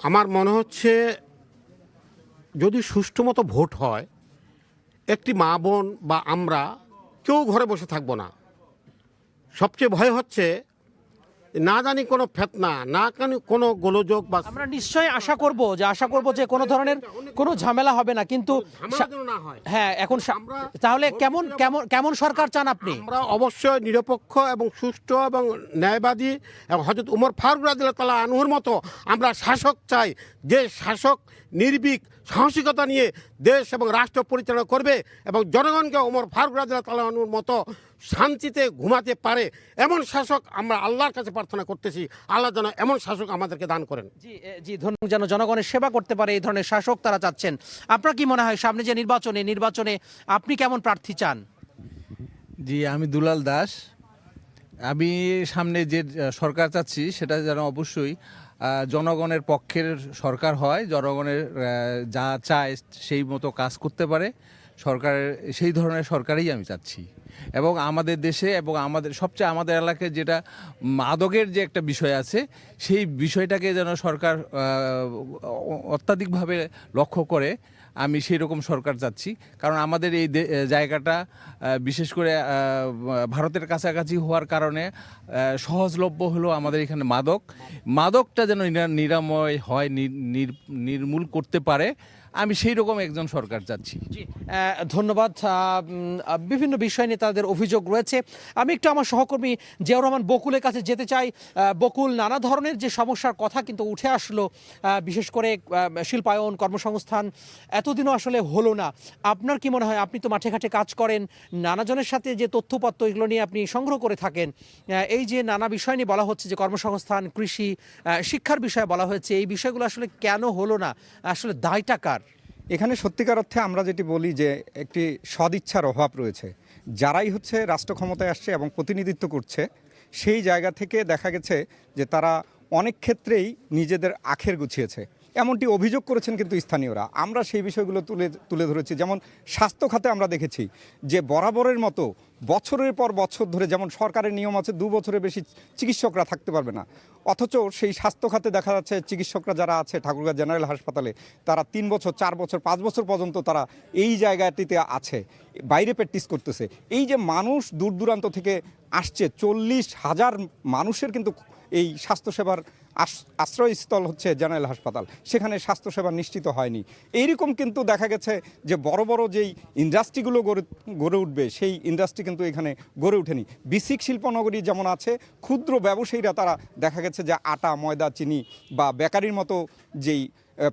আমার মনে হচ্ছে যদি সুষ্ঠু মতো ভোট হয়, একটি মা বোন বা আমরা কেউ ঘরে বসে থাকবো না। সবচেয়ে ভয় হচ্ছে না জানি কোনো ফেতনা, না জানি কোনো গোলযোগ, বা আমরা নিশ্চয়ই আশা করব যে কোনো ধরনের কোনো ঝামেলা হবে না, কিন্তু হ্যাঁ, এখন তাহলে কেমন সরকার চান আপনি? আমরা অবশ্যই নিরপেক্ষ এবং সুষ্ঠু এবং ন্যায়বাদী এবং হযরত উমর ফারুক রাদিয়াল্লাহু তাআলা আনহুর মতো আমরা শাসক চাই, যে শাসক নির্ভীক সাহসিকতা নিয়ে দেশ এবং রাষ্ট্র পরিচালনা করবে এবং জনগণকে উমর ফারুক রাদিয়াল্লাহু তাআলা আনহুর মতো শান্তিতে ঘুমাতে পারে, এমন শাসক আমরা আল্লাহর কাছে প্রার্থনা করতেছি। আল্লাহ যেন এমন শাসক আমাদেরকে দান করেন। জি, ধন্যবাদ। যেন জনগণের সেবা করতে পারে এই ধরনের শাসক তারা চাচ্ছেন। আপনার কি মনে হয় সামনে যে নির্বাচনে আপনি কেমন প্রার্থী চান? জি, আমি দুলাল দাস। আমি সামনে যে সরকার চাচ্ছি সেটা যেন অবশ্যই জনগণের পক্ষের সরকার হয়, জনগণের যা চায় সেই মতো কাজ করতে পারে সরকারের, সেই ধরনের সরকারই আমি চাচ্ছি। এবং আমাদের দেশে এবং আমাদের এলাকায় যেটা মাদকের যে একটা বিষয় আছে, সেই বিষয়টাকে যেন সরকার অত্যাধিকভাবে লক্ষ্য করে, আমি সেই রকম সরকার চাচ্ছি। কারণ আমাদের এই জায়গাটা বিশেষ করে ভারতের কাছাকাছি হওয়ার কারণে সহজলভ্য হলো আমাদের এখানে মাদকটা যেন নিরাময় হয়, নির্মূল করতে পারে, আমি সেই রকম একজন সরকার চাচ্ছি। জি, ধন্যবাদ। বিভিন্ন বিষয় নিয়ে তাদের অভিযোগ রয়েছে। আমি একটু আমার সহকর্মী জিয়াউর রহমান বকুলের কাছে যেতে চাই। বকুল, নানা ধরনের যে সমস্যার কথা কিন্তু উঠে আসলো, বিশেষ করে শিল্পায়ন, কর্মসংস্থান এতদিনও আসলে হলো না। আপনার কি মনে হয়? আপনি তো মাঠে ঘাটে কাজ করেন, নানাজনের সাথে যে তথ্যপত্র এগুলো নিয়ে আপনি সংগ্রহ করে থাকেন, এই যে নানা বিষয় নিয়ে বলা হচ্ছে যে কর্মসংস্থান, কৃষি, শিক্ষার বিষয়ে বলা হয়েছে, এই বিষয়গুলো আসলে কেন হলো না? আসলে দায়টা কার? এখানে সত্যিকার অর্থে আমরা যেটি বলি যে একটি সদিচ্ছার অভাব রয়েছে। যারাই হচ্ছে রাষ্ট্র ক্ষমতায় আসছে এবং প্রতিনিধিত্ব করছে, সেই জায়গা থেকে দেখা গেছে যে তারা অনেক ক্ষেত্রেই নিজেদের আখের গুছিয়েছে, এমনটি অভিযোগ করেছেন কিন্তু স্থানীয়রা। আমরা সেই বিষয়গুলো তুলে ধরেছি। যেমন স্বাস্থ্য খাতে আমরা দেখেছি যে বরাবরের মতো বছরের পর বছর ধরে, যেমন সরকারের নিয়ম আছে 2 বছরের বেশি চিকিৎসকরা থাকতে পারবে না, অথচ সেই স্বাস্থ্য খাতে দেখা যাচ্ছে চিকিৎসকরা যারা আছে ঠাকুরগাঁও জেনারেল হাসপাতালে, তারা 3 বছর, 4 বছর, 5 বছর পর্যন্ত তারা এই জায়গাটিতে আছে, বাইরে প্র্যাকটিস করতেছে। এই যে মানুষ দূর দূরান্ত থেকে আসছে, 40,000 মানুষের কিন্তু এই স্বাস্থ্যসেবার আশ্রয়স্থল হচ্ছে জেনারেল হাসপাতাল, সেখানে স্বাস্থ্যসেবা নিশ্চিত হয়নি। এইরকম কিন্তু দেখা গেছে যে বড় বড় যেই ইন্ডাস্ট্রিগুলো গড়ে উঠবে সেই ইন্ডাস্ট্রি কিন্তু এখানে গড়ে ওঠেনি। বিসিক শিল্পনগরী যেমন আছে, ক্ষুদ্র ব্যবসায়ীরা তারা দেখা গেছে যে আটা, ময়দা, চিনি বা বেকারির মতো যেই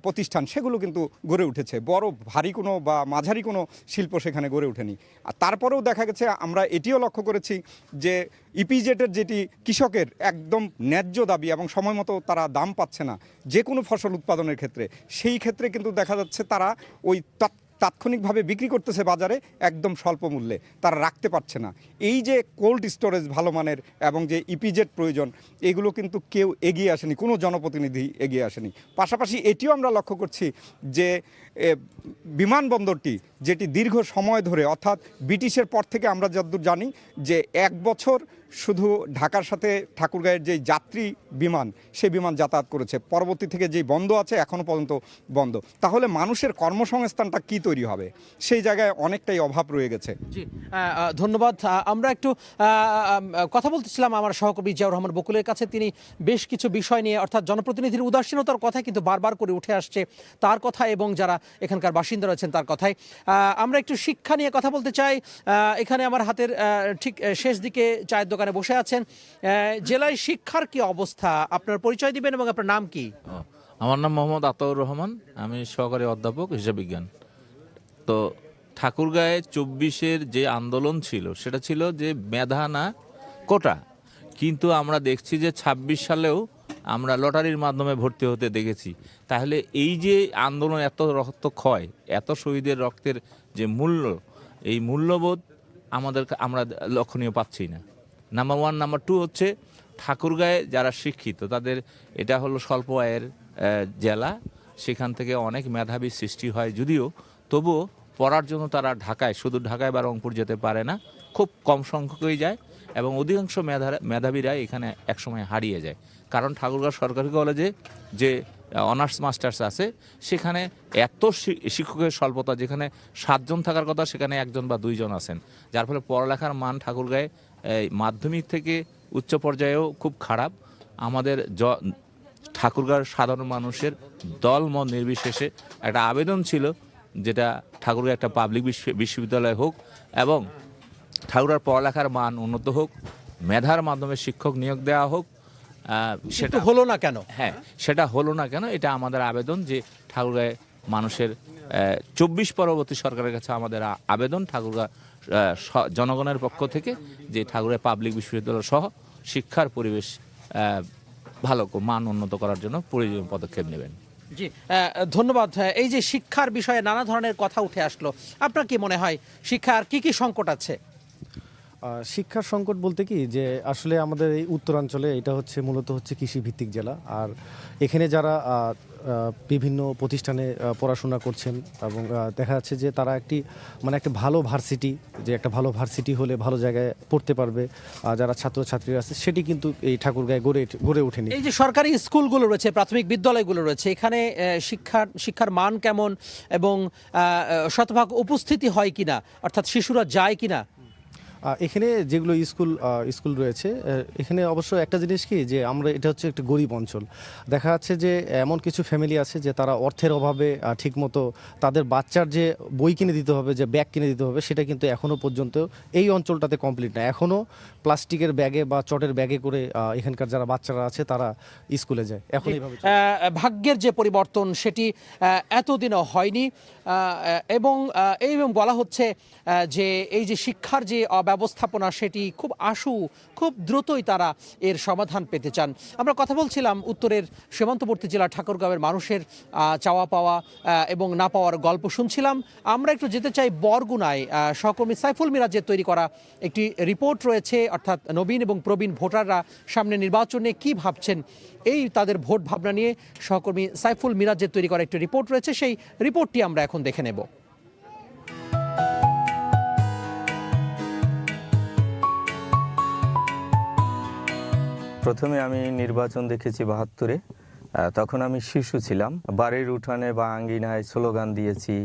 প্রতিষ্ঠান সেগুলো কিন্তু গড়ে উঠেছে। বড় ভারী কোনো বা মাঝারি কোনো শিল্প সেখানে গড়ে ওঠেনি। আর তারপরেও দেখা গেছে আমরা এটিও লক্ষ্য করেছি যে ইপিজেডের যেটি কৃষকের একদম ন্যায্য দাবি এবং সময় মতো তারা দাম পাচ্ছে না যে কোনো ফসল উৎপাদনের ক্ষেত্রে, সেই ক্ষেত্রে কিন্তু দেখা যাচ্ছে তারা ওই তাৎক্ষণিকভাবে বিক্রি করতেছে বাজারে একদম স্বল্প মূল্যে, তারা রাখতে পারছে না। এই যে কোল্ড স্টোরেজ ভালো মানের এবং যে ইপিজেড প্রয়োজন, এগুলো কিন্তু কেউ এগিয়ে আসেনি, কোনো জনপ্রতিনিধি এগিয়ে আসেনি। পাশাপাশি এটিও আমরা লক্ষ্য করছি যে বিমানবন্দরটি যেটি দীর্ঘ সময় ধরে, অর্থাৎ ব্রিটিশের পর থেকে আমরা যতদূর জানি যে 1 বছর শুধু ঢাকার সাথে ঠাকুরগাঁয়ের যে যাত্রী বিমান, সেই বিমান যাতায়াত করেছে, পরবর্তী থেকে যেই বন্ধ আছে এখনও পর্যন্ত বন্ধ। তাহলে মানুষের কর্মসংস্থানটা কি তৈরি হবে, সেই জায়গায় অনেকটাই অভাব রয়ে গেছে। জি, ধন্যবাদ। আমরা একটু কথা বলতেছিলাম আমার সহকর্মী জিয়াউর রহমান বকুলের কাছে। তিনি বেশ কিছু বিষয় নিয়ে, অর্থাৎ জনপ্রতিনিধির উদাসীনতার কথা কিন্তু বারবার করে উঠে আসছে তার কথা এবং যারা এখানকার বাসিন্দা রয়েছেন তার কথাই। আমরা একটু শিক্ষা নিয়ে কথা বলতে চাই। এখানে আমার হাতের ঠিক শেষ দিকে চায়ের দোকানে বসে আছেন। জেলায় শিক্ষার কি অবস্থা, আপনার পরিচয় দিবেন এবং আপনার নাম কি? আমার নাম মোহাম্মদ আতাউর রহমান, আমি সহকারী অধ্যাপক হিসাব বিজ্ঞান। তো ঠাকুরগাঁয়ে 24-এর যে আন্দোলন ছিল সেটা ছিল যে মেধা না কোটা, কিন্তু আমরা দেখছি যে 26 সালেও আমরা লটারির মাধ্যমে ভর্তি হতে দেখেছি। তাহলে এই যে আন্দোলন, এত রক্তক্ষয়, এত শহীদের রক্তের যে মূল্য, এই মূল্যবোধ আমরা লক্ষণীয় পাচ্ছি না। নাম্বার 1। নাম্বার 2 হচ্ছে ঠাকুরগাঁয়ে যারা শিক্ষিত তাদের, এটা হলো স্বল্প আয়ের জেলা, সেখান থেকে অনেক মেধাবী সৃষ্টি হয় যদিও, তবুও পড়ার জন্য তারা ঢাকায়, শুধু ঢাকায় বা রংপুর যেতে পারে না, খুব কম সংখ্যকই যায় এবং অধিকাংশ মেধাবীরা এখানে একসময় হারিয়ে যায়। কারণ ঠাকুরগাঁও সরকারি কলেজে যে অনার্স মাস্টার্স আছে সেখানে এত শিক্ষকের স্বল্পতা, যেখানে 7 জন থাকার কথা সেখানে 1 জন বা 2 জন আছেন, যার ফলে পড়ালেখার মান ঠাকুরগাঁয়ে মাধ্যমিক থেকে উচ্চ পর্যায়েও খুব খারাপ। আমাদের ঠাকুরগাঁওর সাধারণ মানুষের দল মত নির্বিশেষে একটা আবেদন ছিল, যেটা ঠাকুরগাঁও একটা পাবলিক বিশ্ববিদ্যালয় হোক এবং ঠাকুরগাঁওর পড়ালেখার মান উন্নত হোক, মেধার মাধ্যমে শিক্ষক নিয়োগ দেওয়া হোক। সেটা হলো না কেন? হ্যাঁ, সেটা হলো না কেন, এটা আমাদের আবেদন। যে ঠাকুরগাঁয়ে মানুষের 24 পরবর্তী সরকারের কাছে আমাদের আবেদন, ঠাকুরগাঁও জনগণের পক্ষ থেকে, যে ঠাকুরগাঁও পাবলিক বিশ্ববিদ্যালয় সহ শিক্ষার পরিবেশ ভালো মান উন্নত করার জন্য প্রয়োজনীয় পদক্ষেপ নেবেন। জি, ধন্যবাদ। এই যে শিক্ষার বিষয়ে নানা ধরনের কথা উঠে আসলো, আপনার কি মনে হয় শিক্ষার কি কি সংকট আছে? শিক্ষার সংকট বলতে কি, যে আসলে আমাদের এই উত্তরাঞ্চলে এটা হচ্ছে মূলত হচ্ছে কৃষিভিত্তিক জেলা। আর এখানে যারা বিভিন্ন প্রতিষ্ঠানে পড়াশোনা করছেন এবং দেখা যাচ্ছে যে তারা একটা ভালো ভার্সিটি, যে একটা ভালো ভার্সিটি হলে ভালো জায়গায় পড়তে পারবে যারা ছাত্রছাত্রীরা আছে, সেটি কিন্তু এই ঠাকুরগাঁয়ে গড়ে ওঠেনি। এই যে সরকারি স্কুলগুলো রয়েছে, প্রাথমিক বিদ্যালয়গুলো রয়েছে, এখানে শিক্ষার মান কেমন এবং শতভাগ উপস্থিতি হয় কিনা, অর্থাৎ শিশুরা যায় কিনা? এখানে যেগুলো স্কুল রয়েছে, এখানে অবশ্য একটা জিনিস কি, যে এটা হচ্ছে একটা গরিব অঞ্চল। দেখা যাচ্ছে যে এমন কিছু ফ্যামিলি আছে যে তারা অর্থের অভাবে ঠিকমতো তাদের বাচ্চার যে বই কিনে দিতে হবে, যে ব্যাগ কিনে দিতে হবে, সেটা কিন্তু এখনও পর্যন্ত এই অঞ্চলটাতে কমপ্লিট না। এখনও প্লাস্টিকের ব্যাগে বা চটের ব্যাগে করে এখানকার যারা বাচ্চারা আছে তারা স্কুলে যায়। এখন এইভাবে ভাগ্যের যে পরিবর্তন সেটি এতদিনও হয়নি এবং বলা হচ্ছে যে এই যে শিক্ষার যে ব্যবস্থাপনা, সেটি খুব দ্রুতই তারা এর সমাধান পেতে চান। আমরা কথা বলছিলাম উত্তরের সীমান্তবর্তী জেলা ঠাকুরগাঁওয়ের মানুষের চাওয়া পাওয়া এবং না পাওয়ার গল্প শুনছিলাম। আমরা একটু যেতে চাই বরগুনায়। সহকর্মী সাইফুল মিরাজের তৈরি করা একটি রিপোর্ট রয়েছে, অর্থাৎ নবীন এবং প্রবীণ ভোটাররা সামনে নির্বাচনে কি ভাবছেন, এই তাদের ভোট ভাবনা নিয়ে সহকর্মী সাইফুল মিরাজের তৈরি করা একটি রিপোর্ট রয়েছে। সেই রিপোর্টটি আমরা এখন দেখে নেব। প্রথমে আমি নির্বাচন দেখেছি 72-এ। তখন আমি শিশু ছিলাম। বাড়ির উঠানে বা আঙ্গিনায় স্লোগান দিয়েছি,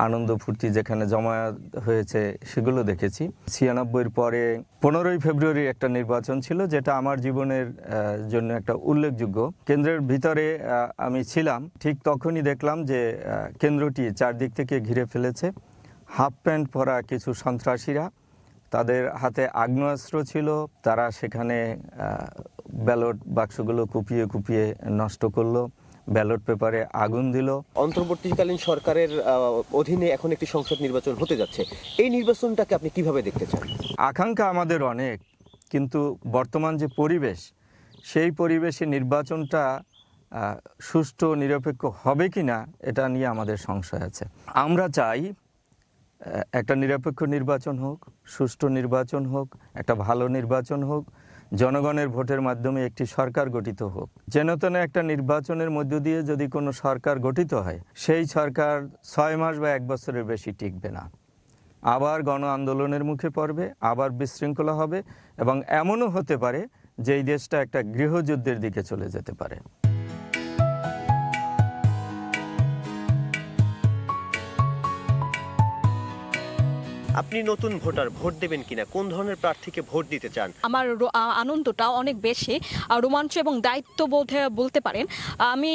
আনন্দ ফুর্তি যেখানে জমায়েত হয়েছে সেগুলো দেখেছি। 96-এর পরে 15ই ফেব্রুয়ারি একটা নির্বাচন ছিল, যেটা আমার জীবনের জন্য একটা উল্লেখযোগ্য। কেন্দ্রের ভিতরে আমি ছিলাম, ঠিক তখনই দেখলাম যে কেন্দ্রটি চারদিক থেকে ঘিরে ফেলেছে হাফ প্যান্ট পরা কিছু সন্ত্রাসীরা। তাদের হাতে আগ্নেয়াস্ত্র ছিল, তারা সেখানে ব্যালট বাক্সগুলো কুপিয়ে কুপিয়ে নষ্ট করলো, ব্যালট পেপারে আগুন দিল। অন্তর্বর্তীকালীন সরকারের অধীনে এখন একটি সংসদ নির্বাচন হতে যাচ্ছে, এই নির্বাচনটাকে আপনি কিভাবে দেখতে চান? আকাঙ্ক্ষা আমাদের অনেক, কিন্তু বর্তমান যে পরিবেশ, সেই পরিবেশে নির্বাচনটা সুষ্ঠু নিরপেক্ষ হবে কি না এটা নিয়ে আমাদের সংশয় আছে। আমরা চাই একটা নিরপেক্ষ নির্বাচন হোক, সুষ্ঠু নির্বাচন হোক, একটা ভালো নির্বাচন হোক, জনগণের ভোটের মাধ্যমে একটি সরকার গঠিত হোক। যেন তেন একটা নির্বাচনের মধ্য দিয়ে যদি কোনো সরকার গঠিত হয়, সেই সরকার 6 মাস বা 1 বছরের বেশি টিকবে না, আবার গণ আন্দোলনের মুখে পড়বে, আবার বিশৃঙ্খলা হবে, এবং এমনও হতে পারে যে এই দেশটা একটা গৃহযুদ্ধের দিকে চলে যেতে পারে। আপনি নতুন ভোটার, ভোট দেবেন কিনা, কোন ধরনের প্রার্থীকে ভোট দিতে চান? আমার আনন্দটা অনেক বেশি, রোমাঞ্চ এবং দায়িত্ববোধে বলতে পারেন। আমি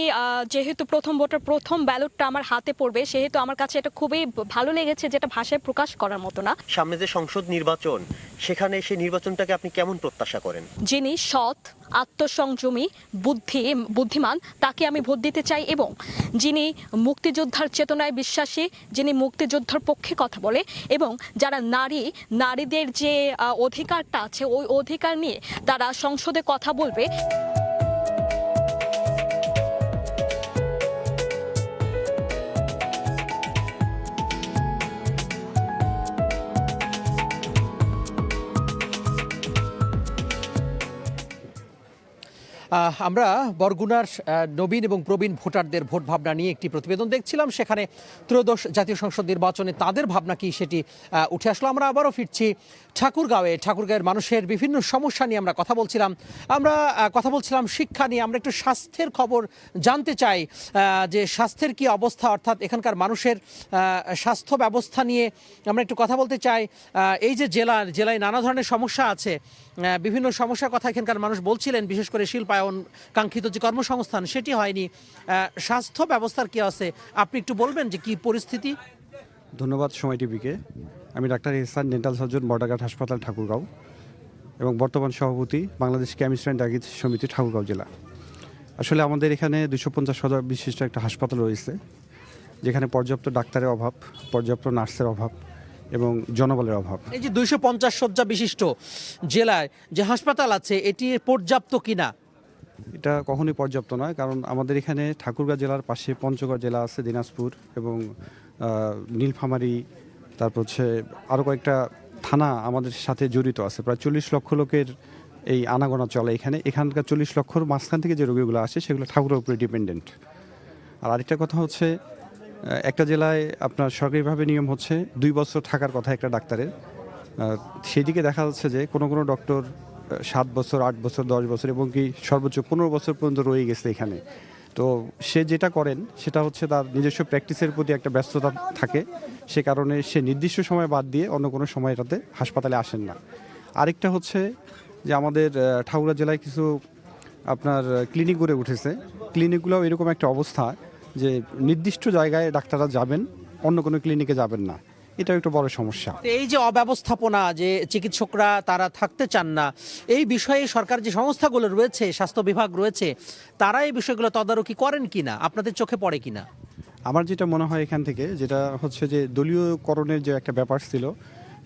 যেহেতু প্রথম ভোটার, প্রথম ব্যালটটা আমার হাতে পড়বে, সেহেতু আমার কাছে এটা খুবই ভালো লেগেছে, যেটা ভাষায় প্রকাশ করার মতো না। সামনে যে সংসদ নির্বাচন, সেখানে সেই নির্বাচনটাকে আপনি কেমন প্রত্যাশা করেন? যিনি সৎ, আত্মসংযমী, বুদ্ধিমান, তাকে আমি ভোট দিতে চাই, এবং যিনি মুক্তিযোদ্ধার চেতনায় বিশ্বাসী, যিনি মুক্তিযোদ্ধার পক্ষে কথা বলে, এবং যারা নারীদের যে অধিকারটা আছে ওই অধিকার নিয়ে তারা সংসদে কথা বলবে। আমরা বরগুনার নবীন এবং প্রবীণ ভোটারদের ভোট ভাবনা নিয়ে একটি প্রতিবেদন দেখছিলাম। সেখানে ত্রয়োদশ জাতীয় সংসদ নির্বাচনে তাদের ভাবনা কি সেটি উঠে আসলো। আমরা আবারও ফিরছি ঠাকুরগাঁয়ের মানুষের বিভিন্ন সমস্যা নিয়ে আমরা কথা বলছিলাম শিক্ষা নিয়ে। আমরা একটু স্বাস্থ্যের খবর জানতে চাই যে স্বাস্থ্যের কি অবস্থা, অর্থাৎ এখানকার মানুষের স্বাস্থ্য ব্যবস্থা নিয়ে আমরা একটু কথা বলতে চাই। এই যে জেলায় নানা ধরনের সমস্যা আছে, বিভিন্ন সমস্যার কথা এখানকার মানুষ বলছিলেন, বিশেষ করে শিল্পায়ন, কাঙ্ক্ষিত যে কর্মসংস্থান সেটি হয়নি। স্বাস্থ্য ব্যবস্থার কি আছে আপনি একটু বলবেন যে কি পরিস্থিতি? ধন্যবাদ সময় টিভিকে। আমি ডাক্তার ইহসান, ডেন্টাল সার্জন, বর্ডারঘাট হাসপাতাল, ঠাকুরগাঁও, এবং বর্তমান সভাপতি বাংলাদেশ কেমিস্ট অ্যান্ড ডায়াগনোস্টিক সমিতি, ঠাকুরগাঁও জেলা। আসলে আমাদের এখানে 250 শয্যা বিশিষ্ট একটা হাসপাতাল রয়েছে, যেখানে পর্যাপ্ত ডাক্তারের অভাব, পর্যাপ্ত নার্সের অভাব এবং জনবলের অভাব। এই যে 250 শয্যা বিশিষ্ট জেলায় যে হাসপাতাল আছে, এটি পর্যাপ্ত কিনা? এটা কখনোই পর্যাপ্ত নয়, কারণ আমাদের এখানে ঠাকুরগাঁও জেলার পাশে পঞ্চগড় জেলা আছে, দিনাজপুর এবং নীলফামারী, তারপর হচ্ছে আরও কয়েকটা থানা আমাদের সাথে জড়িত আছে। প্রায় 40 লক্ষ লোকের এই আনাগোনা চলে এখানকার 40 লক্ষর মাঝখান থেকে যে রোগীগুলো আসে সেগুলো ঠাকুরের উপরে ডিপেন্ডেন্ট। আর আরেকটা কথা হচ্ছে, একটা জেলায় আপনার সরকারিভাবে নিয়ম হচ্ছে 2 বছর থাকার কথা একটা ডাক্তারের, সেদিকে দেখা যাচ্ছে যে কোনো ডক্টর 7 বছর, 8 বছর, 10 বছর এবং কি সর্বোচ্চ 15 বছর পর্যন্ত রয়ে গেছে এখানে। তো সে যেটা করেন সেটা হচ্ছে তার নিজস্ব প্র্যাকটিসের প্রতি একটা ব্যস্ততা থাকে, সে কারণে সে নির্দিষ্ট সময় বাদ দিয়ে অন্য কোনো সময় এটাতে হাসপাতালে আসেন না। আরেকটা হচ্ছে যে আমাদের ঠাকুরগাঁও জেলায় কিছু আপনার ক্লিনিক গড়ে উঠেছে, ক্লিনিকগুলোও এরকম একটা অবস্থা যে নির্দিষ্ট জায়গায় ডাক্তাররা যাবেন, অন্য কোনো ক্লিনিকে যাবেন না। এটা একটা বড় সমস্যা। এই যে অব্যবস্থাপনা, যে চিকিৎসকরা তারা থাকতে চান না, এই বিষয়ে সরকার যে সংস্থাগুলো রয়েছে, স্বাস্থ্য বিভাগ রয়েছে, তারা এই বিষয়গুলো তদারকি করেন কিনা, আপনাদের চোখে পড়ে কিনা? আমার যেটা মনে হয় এখান থেকে, যেটা হচ্ছে যে দলীয়করণের যে একটা ব্যাপার ছিল,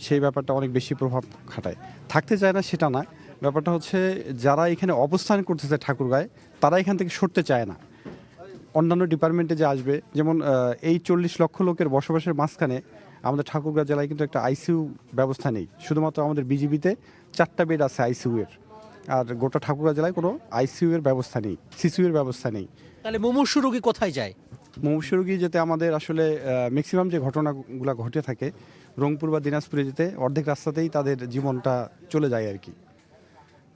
সেই ব্যাপারটা অনেক বেশি প্রভাব খাটায়। থাকতে চায় না সেটা না, ব্যাপারটা হচ্ছে যারা এখানে অবস্থান করতেছে ঠাকুরগাঁয়ে, তারা এখান থেকে সরতে চায় না। অন্যান্য ডিপার্টমেন্টে যে আসবে, যেমন এই 40 লক্ষ লোকের বসবাসের মাঝখানে আমাদের ঠাকুরগাঁও জেলায় কিন্তু একটা আইসিইউ ব্যবস্থা নেই। শুধুমাত্র আমাদের বিজিবিতে 4টা বেড আছে আইসিইউ এর, আর গোটা ঠাকুরগাঁও জেলায় কোনো আইসিইউ এর ব্যবস্থা নেই, সিসিইউ এর ব্যবস্থা নেই। তাহলে মুমূর্ষু রোগী কোথায় যায়? মুমূর্ষু রোগী যেতে আমাদের আসলে ম্যাক্সিমাম যে ঘটনাগুলো ঘটে থাকে, রংপুর বা দিনাজপুরে যেতে অর্ধেক রাস্তাতেই তাদের জীবনটা চলে যায় আর কি।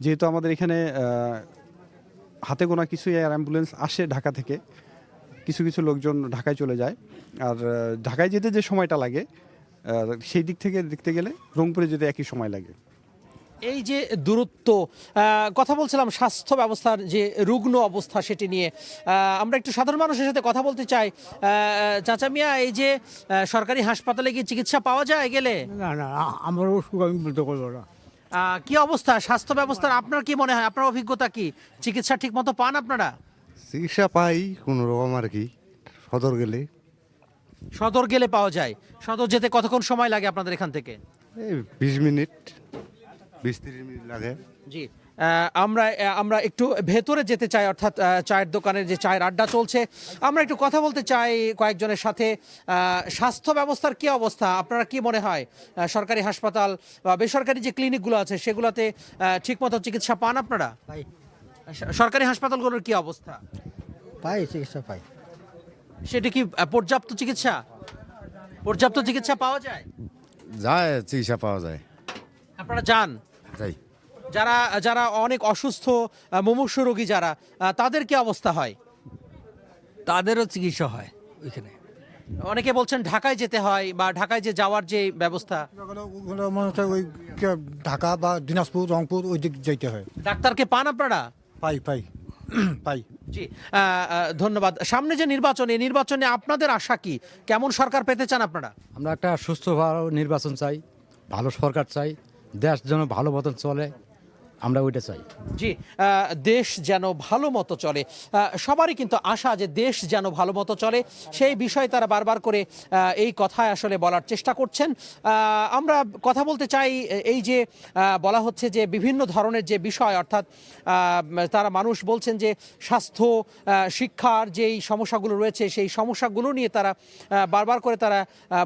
যেহেতু আমাদের এখানে হাতে গোনা কিছু এয়ার অ্যাম্বুলেন্স আসে ঢাকা থেকে, কিছু কিছু লোকজন ঢাকায় চলে যায়। আর ঢাকায় যেতে যে সময়টা লাগে সেই দিক থেকে দেখতে গেলে রংপুরে যেতে একই সময় লাগে। এই যে দূরত্ব, কথা বলছিলাম স্বাস্থ্য ব্যবস্থার যে রুগ্ন অবস্থা সেটি নিয়ে, আমরা একটু সাধারণ মানুষের সাথে কথা বলতে চাই। চাচা মিয়া, এই যে সরকারি হাসপাতালে গিয়ে চিকিৎসা পাওয়া যায় গেলে? না না, আমার অসুখ আমি বলতে পারবো না। কি অবস্থা স্বাস্থ্য ব্যবস্থার? আপনার কি মনে হয়, আপনার অভিজ্ঞতা কি? চিকিৎসা ঠিক মতো পান আপনারা? চিকিৎসা পাই কোনো রকম আর কি, সদর গেলে পাওয়া যায়। সদর যেতে কতক্ষণ সময় লাগে আপনাদের এখান থেকে? এই 20 মিনিট 20-30 মিনিট লাগে। জি, আমরা একটু ভেতরে যেতে চাই, অর্থাৎ চায়ের দোকানের যে চায়ের আড্ডা চলছে, আমরা একটু কথা বলতে চাই কয়েকজনের সাথে। স্বাস্থ্য ব্যবস্থার কি অবস্থা আপনারা কি মনে হয়? সরকারি হাসপাতাল বা বেসরকারি যে ক্লিনিকগুলো আছে সেগুলোতে ঠিকমতো চিকিৎসা পান আপনারা? সরকারি হাসপাতালগুলোর কি অবস্থা? পাই, চিকিৎসা পাই। সেটা কি পর্যাপ্ত চিকিৎসা? পর্যাপ্ত চিকিৎসা পাওয়া যায়? যায়, চিকিৎসা পাওয়া যায়। আপনারা যান? যাই। যারা যারা অনেক অসুস্থ মুমূর্ষু রোগী যারা, তাদের কি অবস্থা হয়? তাদেরও চিকিৎসা হয় ওইখানে। অনেকে বলছেন ঢাকায় যেতে হয়, বা ঢাকায় যে যাওয়ার যে ব্যবস্থা, ওই ঢাকা বা দিনাজপুর, রংপুর ওই দিক যেতে হয়। ডাক্তারকে পান আপনারা? পাই পাই পাই। জি, ধন্যবাদ। সামনে যে নির্বাচন, এই নির্বাচনে আপনাদের আশা কি? কেমন সরকার পেতে চান আপনারা? আমরা একটা সুস্থ ভালো নির্বাচন চাই, ভালো সরকার চাই, দেশ যেন ভালো মতন চলে, আমরা ওইটা চাই। জি, দেশ যেন ভালো মতো চলে, সবারই কিন্তু আশা যে দেশ যেন ভালো মতো চলে, সেই বিষয়ে তারা বারবার করে এই কথায় আসলে বলার চেষ্টা করছেন। আমরা কথা বলতে চাই, এই যে বলা হচ্ছে যে বিভিন্ন ধরনের যে বিষয়, অর্থাৎ তারা মানুষ বলছেন যে স্বাস্থ্য, শিক্ষার যেই সমস্যাগুলো রয়েছে সেই সমস্যাগুলো নিয়ে তারা বারবার করে তারা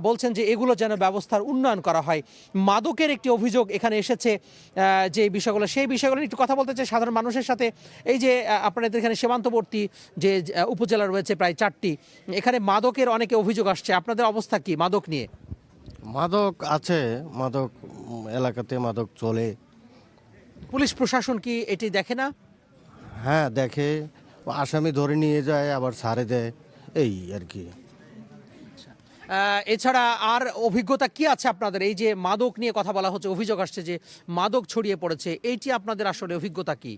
বলছেন যে এগুলো যেন ব্যবস্থার উন্নয়ন করা হয়। মাদকের একটি অভিযোগ এখানে এসেছে, যে বিষয়গুলো, সেই বিষয়গুলো নিয়ে একটু কথা বলতে চাই সাধারণ মানুষের সাথে। এই যে আপনাদের এখানে সীমান্তবর্তী যে উপজেলা রয়েছে প্রায় 4টি, এখানে মাদকের অনেকে অভিযোগ আসছে, আপনাদের অবস্থা কি মাদক নিয়ে? মাদক আছে, মাদক এলাকাতে মাদক চলে। পুলিশ প্রশাসন কি এটি দেখে না? হ্যাঁ দেখে, আসামি ধরে নিয়ে যায় আবার ছাড়ে দেয়, এই আর কি। এছাড়া আর অভিজ্ঞতা কি আছে আপনাদের? এই যে মাদক নিয়ে কথা বলা হচ্ছে, অভিযোগ আসছে যে মাদক ছড়িয়ে পড়েছে, এইটি আপনাদের আসলে অভিজ্ঞতা কি?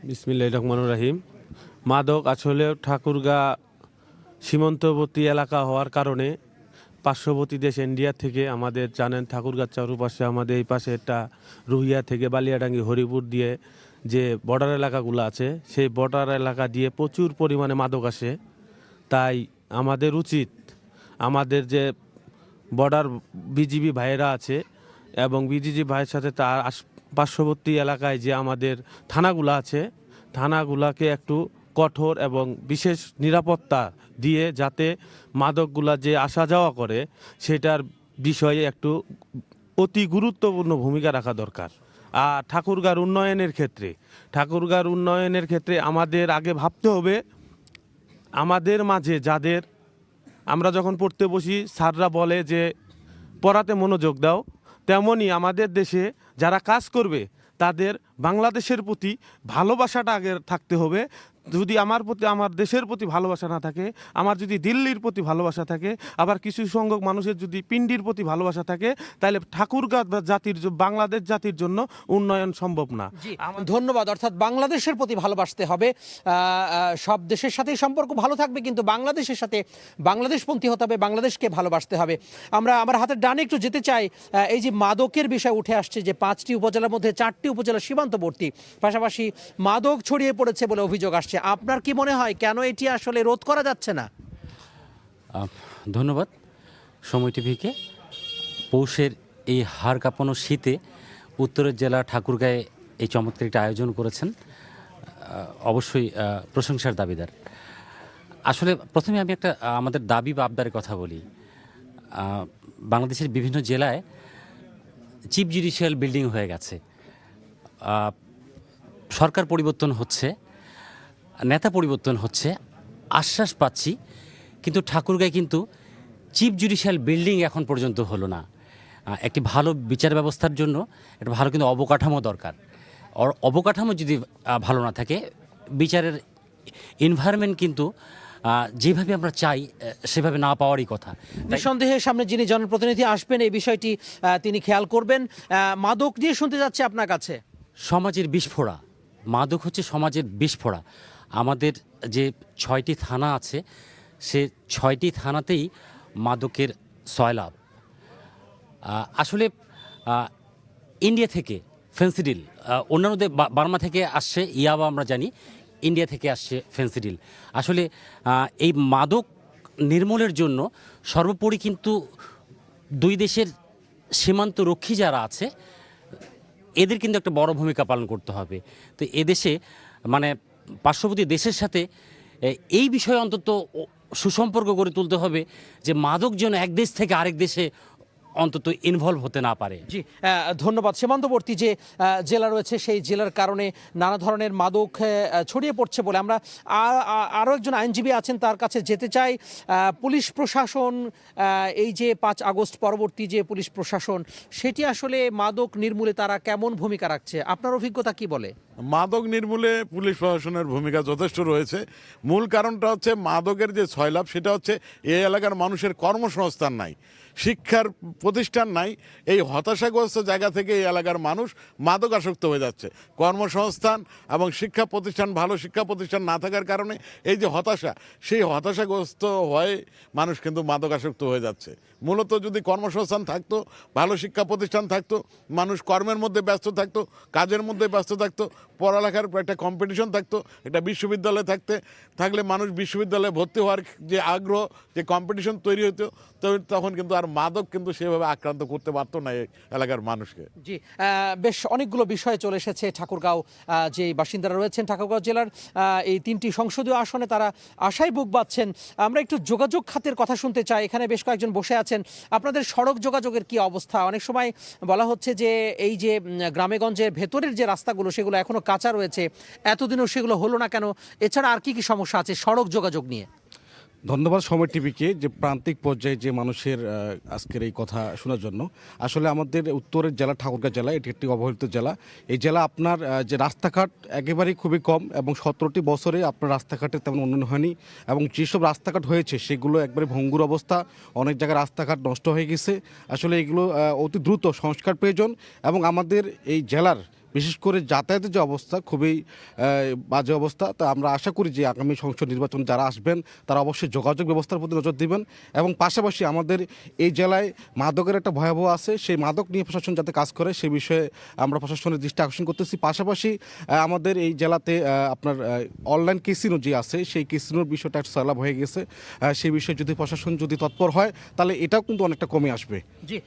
বিসমিল্লাহির রহমানির রহিম। মাদক আসলে ঠাকুরগাঁ সীমান্তবর্তী এলাকা হওয়ার কারণে পার্শ্ববর্তী দেশ ইন্ডিয়া থেকে, আমাদের জানেন ঠাকুরগাঁ চারপাশে আমাদের এই পাশে একটা রুহিয়া থেকে বালিয়াডাঙ্গি, হরিপুর দিয়ে যে বর্ডার এলাকাগুলো আছে, সেই বর্ডার এলাকা দিয়ে প্রচুর পরিমাণে মাদক আসে। তাই আমাদের উচিত, আমাদের যে বর্ডার বিজিবি ভাইয়েরা আছে এবং বিজিবি ভাইয়ের সাথে তার পার্শ্ববর্তী এলাকায় যে আমাদের থানাগুলো আছে, থানাগুলোকে একটু কঠোর এবং বিশেষ নিরাপত্তা দিয়ে যাতে মাদকগুলা যে আসা যাওয়া করে সেটার বিষয়ে একটু অতি গুরুত্বপূর্ণ ভূমিকা রাখা দরকার। আর ঠাকুরগাঁর উন্নয়নের ক্ষেত্রে আমাদের আগে ভাবতে হবে, আমাদের মাঝে যাদের, আমরা যখন পড়তে বসি স্যাররা বলে যে পড়াতে মনোযোগ দাও, তেমনি আমাদের দেশে যারা কাজ করবে তাদের বাংলাদেশের প্রতি ভালোবাসাটা আগে থাকতে হবে। যদি আমার দেশের প্রতি ভালোবাসা না থাকে, আমার যদি দিল্লির প্রতি ভালোবাসা থাকে, আবার কিছু সংখ্যক মানুষের যদি পিন্ডির প্রতি ভালোবাসা থাকে, তাহলে ঠাকুরগাঁ জাতির, বাংলাদেশ জাতির জন্য উন্নয়ন সম্ভব না। ধন্যবাদ। অর্থাৎ বাংলাদেশের প্রতি ভালোবাসতে হবে, সব দেশের সাথেই সম্পর্ক ভালো থাকবে, কিন্তু বাংলাদেশের সাথে বাংলাদেশপন্থী হতে হবে, বাংলাদেশকে ভালোবাসতে হবে। আমরা আমার হাতের ডানে একটু যেতে চাই। এই যে মাদকের বিষয় উঠে আসছে যে 5টি উপজেলার মধ্যে 4টি উপজেলা সীমান্তবর্তী, পাশাপাশি মাদক ছড়িয়ে পড়েছে বলে অভিযোগ আসছে। আপনার কি মনে হয় কেন এটি আসলে রোধ করা যাচ্ছে না? ধন্যবাদ সময় টিভিকে। পৌষের এই হাড় কাঁপানো শীতে উত্তরের জেলা ঠাকুরগাঁয়ে এই চমৎকার একটা আয়োজন করেছেন, অবশ্যই প্রশংসার দাবিদার। আসলে প্রথমে আমি একটা আমাদের দাবি বা আবদারের কথা বলি। বাংলাদেশের বিভিন্ন জেলায় চিফ জুডিশিয়াল বিল্ডিং হয়ে গেছে, সরকার পরিবর্তন হচ্ছে, নেতা পরিবর্তন হচ্ছে, আশ্বাস পাচ্ছি, কিন্তু ঠাকুরগাঁয় কিন্তু চিফ জুডিশিয়াল বিল্ডিং এখন পর্যন্ত হলো না। একটি ভালো বিচার ব্যবস্থার জন্য একটা ভালো কিন্তু অবকাঠামো দরকার। অবকাঠামো যদি ভালো না থাকে, বিচারের এনভায়রনমেন্ট কিন্তু যেভাবে আমরা চাই সেভাবে না পাওয়ারই কথা। নিঃসন্দেহে সামনে যিনি জনপ্রতিনিধি আসবেন এই বিষয়টি তিনি খেয়াল করবেন। মাদক নিয়ে শুনতে যাচ্ছে আপনার কাছে। সমাজের বিস্ফোরা, মাদক হচ্ছে সমাজের বিস্ফোরা। আমাদের যে 6টি থানা আছে সে 6টি থানাতেই মাদকের সয়লাভ। আসলে ইন্ডিয়া থেকে ফেন্সিডিল, অন্যান্য বার্মা থেকে আসছে ইয়াবা, আমরা জানি ইন্ডিয়া থেকে আসছে ফেন্সিডিল। আসলে এই মাদক নির্মূলের জন্য সর্বোপরি কিন্তু দুই দেশের সীমান্ত রক্ষী যারা আছে এদের কিন্তু একটা বড় ভূমিকা পালন করতে হবে। তো এদেশে মানে পার্শ্ববর্তী দেশের সাথে এই বিষয়ে অন্তত সুসম্পর্ক গড়ে তুলতে হবে যে মাদক যেন এক দেশ থেকে আরেক দেশে অন্তত ইনভলভ হতে না পারে। জি, ধন্যবাদ। সীমান্তবর্তী যে জেলা রয়েছে সেই জেলার কারণে নানা ধরনের মাদক ছড়িয়ে পড়ছে বলে আমরা আরও একজন আইনজীবী আছেন তার কাছে যেতে চাই। পুলিশ প্রশাসন, এই যে 5 আগস্ট পরবর্তী যে পুলিশ প্রশাসন, সেটি আসলে মাদক নির্মূলে তারা কেমন ভূমিকা রাখছে, আপনার অভিজ্ঞতা কি বলে? মাদক নির্মূলে পুলিশ প্রশাসনের ভূমিকা যথেষ্ট রয়েছে। মূল কারণটা হচ্ছে মাদকের যে সয়লাভ, সেটা হচ্ছে এই এলাকার মানুষের কর্মসংস্থান নাই, শিক্ষার প্রতিষ্ঠান নাই। এই হতাশাগ্রস্ত জায়গা থেকে এই এলাকার মানুষ মাদক আসক্ত হয়ে যাচ্ছে। কর্মসংস্থান এবং শিক্ষা প্রতিষ্ঠান, ভালো শিক্ষা প্রতিষ্ঠান না থাকার কারণে এই যে হতাশা, সেই হতাশাগ্রস্ত হয়ে মানুষ কিন্তু মাদক আসক্ত হয়ে যাচ্ছে। মূলত যদি কর্মসংস্থান থাকতো, ভালো শিক্ষা প্রতিষ্ঠান থাকতো, মানুষ কর্মের মধ্যে ব্যস্ত থাকতো, কাজের মধ্যে ব্যস্ত থাকতো, পড়ালেখার একটা কম্পিটিশন থাকতো, একটা বিশ্ববিদ্যালয়ে থাকলে মানুষ বিশ্ববিদ্যালয়ে ভর্তি হওয়ার যে আগ্রহ, যে কম্পিটিশন তৈরি হতো, তখন কিন্তু আর মাদক কিন্তু সেভাবে আক্রান্ত করতে পারতো না এই এলাকার মানুষকে। জি, বেশ অনেকগুলো বিষয় চলে এসেছে। ঠাকুরগাঁও যে বাসিন্দারা রয়েছেন ঠাকুরগাঁও জেলার এই 3টি সংসদীয় আসনে তারা আশায় বুক বাঁধছেন। আমরা একটু যোগাযোগ খাতের কথা শুনতে চাই। এখানে বেশ কয়েকজন বসে আছেন। আপনাদের সড়ক যোগাযোগের কি অবস্থা? অনেক সময় বলা হচ্ছে যে এই যে গ্রামেগঞ্জের ভেতরের যে রাস্তাগুলো সেগুলো এখনো কাঁচা রয়েছে, এতদিনও সেগুলো হলো না কেন? এছাড়া আর কি কি সমস্যা আছে সড়ক যোগাযোগ নিয়ে? ধন্যবাদ সময় টিভিকে যে প্রান্তিক পর্যায়ে যে মানুষের আজকের এই কথা শোনার জন্য। আসলে আমাদের উত্তরের জেলা ঠাকুরগাঁও জেলা, এটি একটি অবহেলিত জেলা। এই জেলা আপনার যে রাস্তাঘাট একেবারেই খুবই কম এবং 17টি বছরে আপনার রাস্তাঘাটের তেমন উন্নয়ন হয়নি এবং যেসব রাস্তাঘাট হয়েছে সেগুলো একবারে ভঙ্গুর অবস্থা, অনেক জায়গায় রাস্তাঘাট নষ্ট হয়ে গেছে। আসলে এগুলো অতি দ্রুত সংস্কার প্রয়োজন এবং আমাদের এই জেলার বিশেষ করে যাতায়াতের যে অবস্থা খুবই বাজে অবস্থা। তা আমরা আশা করি যে আগামী সংসদ নির্বাচন যারা আসবেন তারা অবশ্যই যোগাযোগ ব্যবস্থার প্রতি নজর দিবেন এবং পাশাপাশি আমাদের এই জেলায় মাদকের একটা ভয়াবহ আছে, সেই মাদক নিয়ে প্রশাসন যাতে কাজ করে সে বিষয়ে আমরা প্রশাসনের দৃষ্টি আকর্ষণ করতেছি। পাশাপাশি আমাদের এই জেলাতে আপনার অনলাইন ক্যাসিনো যে আছে সেই ক্যাসিনোর বিষয়টা একটা সয়লাভ হয়ে গেছে। সেই বিষয়ে যদি প্রশাসন যদি তৎপর হয় তাহলে এটাও কিন্তু অনেকটা কমে আসবে। জি,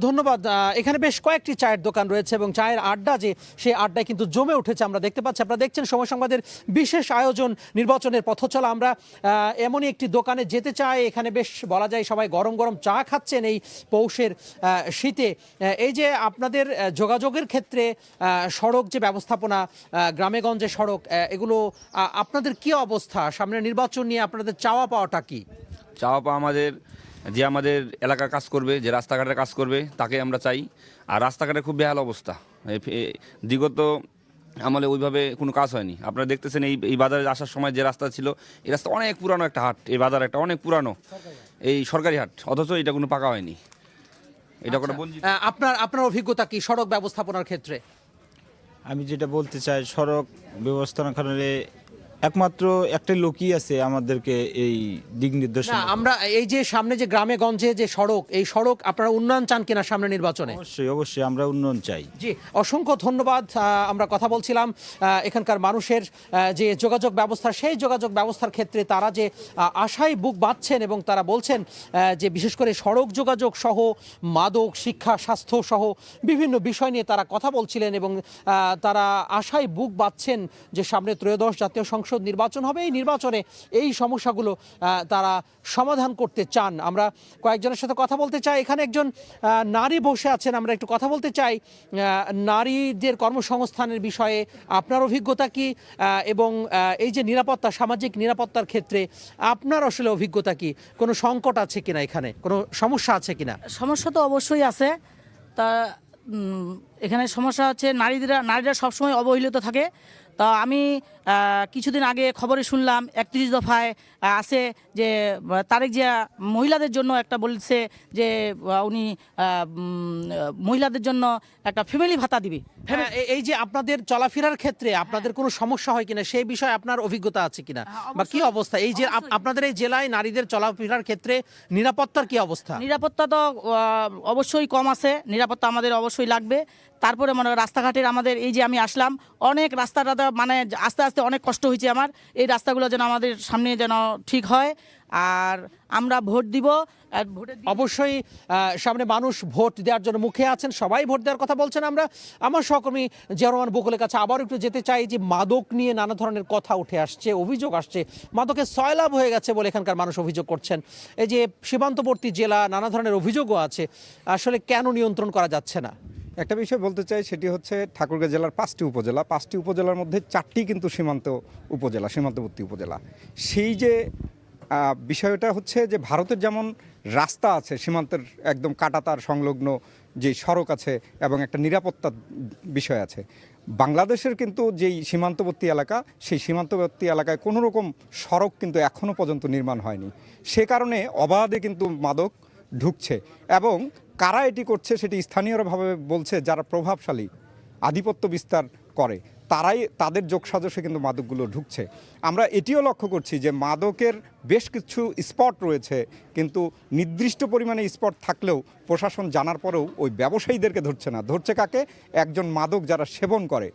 ধন্যবাদ। এখানে বেশ কয়েকটি চায়ের দোকান রয়েছে এবং চায়ের আড্ডা যে সেই আড্ডায় কিন্তু জমে উঠেছে আমরা দেখতে পাচ্ছি। আপনারা দেখছেন সময় সংবাদের বিশেষ আয়োজন নির্বাচনের পথচলা। আমরা এমনই একটি দোকানে যেতে চাই। এখানে বেশ বলা যায় সবাই গরম গরম চা খাচ্ছেন এই পৌষের শীতে। এই যে আপনাদের যোগাযোগের ক্ষেত্রে সড়ক যে ব্যবস্থাপনা, গ্রামেগঞ্জে সড়ক, এগুলো আপনাদের কি অবস্থা? সামনে নির্বাচন নিয়ে আপনাদের চাওয়া পাওয়াটা কি? চাওয়া পাওয়া আমাদের যে আমাদের এলাকার কাজ করবে, যে রাস্তাঘাটের কাজ করবে তাকে আমরা চাই। আর রাস্তাঘাটের খুব বেহাল অবস্থা, বিগত আমলে ওইভাবে কোনো কাজ হয়নি। আপনারা দেখতেছেন এই বাজারে আসার সময় যে রাস্তা ছিল, এই রাস্তা অনেক পুরানো একটা হাট, এই বাজার একটা অনেক পুরানো এই সরকারি হাট, অথচ এটা কোনো পাকা হয়নি। এটা কোনো আপনার অভিজ্ঞতা কি সড়ক ব্যবস্থাপনার ক্ষেত্রে? আমি যেটা বলতে চাই, সড়ক ব্যবস্থাপনার একমাত্র একটা লোকই আছে আমাদেরকে এই দিক নির্দেশনা। আমরা এই যে সামনে যে গ্রামে গঞ্জে যে সড়ক, এই সড়ক আপনারা উন্নয়ন চান কিনা সামনে নির্বাচনে? অবশ্যই আমরা উন্নয়ন চাই। জি, অসংখ্য ধন্যবাদ। আমরা কথা বলছিলাম এখানকার মানুষের যে যোগাযোগ ব্যবস্থা, সেই যোগাযোগ ব্যবস্থার ক্ষেত্রে তারা যে আশায় বুক বাঁধছেন এবং তারা বলছেন যে বিশেষ করে সড়ক যোগাযোগ সহ মাদক, শিক্ষা, স্বাস্থ্য সহ বিভিন্ন বিষয় নিয়ে তারা কথা বলছিলেন এবং তারা আশায় বুক বাঁধছেন যে সামনে ত্রয়োদশ জাতীয় সংসদ নির্বাচন হবে। এই নির্বাচনে এই সমস্যাগুলো তারা সমাধান করতে চান। আমরা কয়েকজনের সাথে কথা বলতে চাই। এখানে একজন নারী বসে আছেন, আমরা একটু কথা বলতে চাই নারীদের কর্মসংস্থানের বিষয়ে আপনার অভিজ্ঞতা কি এবং এই যে নিরাপত্তা, সামাজিক নিরাপত্তার ক্ষেত্রে আপনার আসলে অভিজ্ঞতা কি? কোনো সংকট আছে কিনা, এখানে কোনো সমস্যা আছে কিনা? সমস্যা তো অবশ্যই আছে। তা এখানে সমস্যা হচ্ছে নারীরা সবসময় অবহেলিত থাকে। তো আমি কিছুদিন আগে খবরে শুনলাম 31 দফায় আছে যে তারেক জিয়া মহিলাদের জন্য একটা বলছে যে উনি মহিলাদের জন্য একটা ফ্যামিলি ভাতা দিবে। হ্যাঁ, এই যে আপনাদের চলাফেরার ক্ষেত্রে আপনাদের কোনো সমস্যা হয় কিনা সেই বিষয়ে আপনার অভিজ্ঞতা আছে কিনা, বা কি অবস্থা এই যে আপনাদের এই জেলায় নারীদের চলাফেরার ক্ষেত্রে নিরাপত্তার কি অবস্থা? নিরাপত্তা তো অবশ্যই কম আছে, নিরাপত্তা আমাদের অবশ্যই লাগবে। তারপরে মনে হয় রাস্তাঘাটের আমাদের এই যে আমি আসলাম অনেক রাস্তাটা মানে আস্তে আস্তে অনেক কষ্ট হয়েছে আমার, এই রাস্তাগুলো যেন আমাদের সামনে যেন ঠিক হয়। আর আমরা ভোট দিব, অবশ্যই সামনে মানুষ ভোট দেওয়ার জন্য মুখে আছেন, সবাই ভোট দেওয়ার কথা বলছেন। আমরা আমার সহকর্মী জিয়াউর রহমান বকুলের কাছে আবার একটু যেতে চাই যে মাদক নিয়ে নানা ধরনের কথা উঠে আসছে, অভিযোগ আসছে, মাদকের সয়লাভ হয়ে গেছে বলে এখানকার মানুষ অভিযোগ করছেন। এই যে সীমান্তবর্তী জেলা, নানা ধরনের অভিযোগও আছে, আসলে কেন নিয়ন্ত্রণ করা যাচ্ছে না? একটা বিষয় বলতে চাই, সেটি হচ্ছে ঠাকুরগাঁও জেলার 5টি উপজেলা, 5টি উপজেলার মধ্যে 4টি কিন্তু সীমান্ত উপজেলা, সীমান্তবর্তী উপজেলা। সেই যে বিষয়টা হচ্ছে যে ভারতের যেমন রাস্তা আছে, সীমান্তের একদম কাঁটাতার সংলগ্ন যে সড়ক আছে এবং একটা নিরাপত্তার বিষয় আছে, বাংলাদেশের কিন্তু যেই সীমান্তবর্তী এলাকা, সেই সীমান্তবর্তী এলাকায় কোনো রকম সড়ক কিন্তু এখনও পর্যন্ত নির্মাণ হয়নি। সে কারণে অবাধে কিন্তু মাদক ঢুকছে, এবং কারা এটি করছে সেটি স্থানীয়ভাবে বলছে যারা প্রভাবশালী, আধিপত্য বিস্তার করে, তারাই, তাদের যোগসাজশে কিন্তু মাদকগুলো ঢুকছে। আমরা এটিও লক্ষ্য করছি যে মাদকের বেশ কিছু স্পট রয়েছে, কিন্তু নির্দিষ্ট পরিমাণে স্পট থাকলেও প্রশাসন জানার পরেও ওই ব্যবসায়ীদেরকে ধরছে না। ধরছে কাকে? একজন মাদক যারা সেবন করে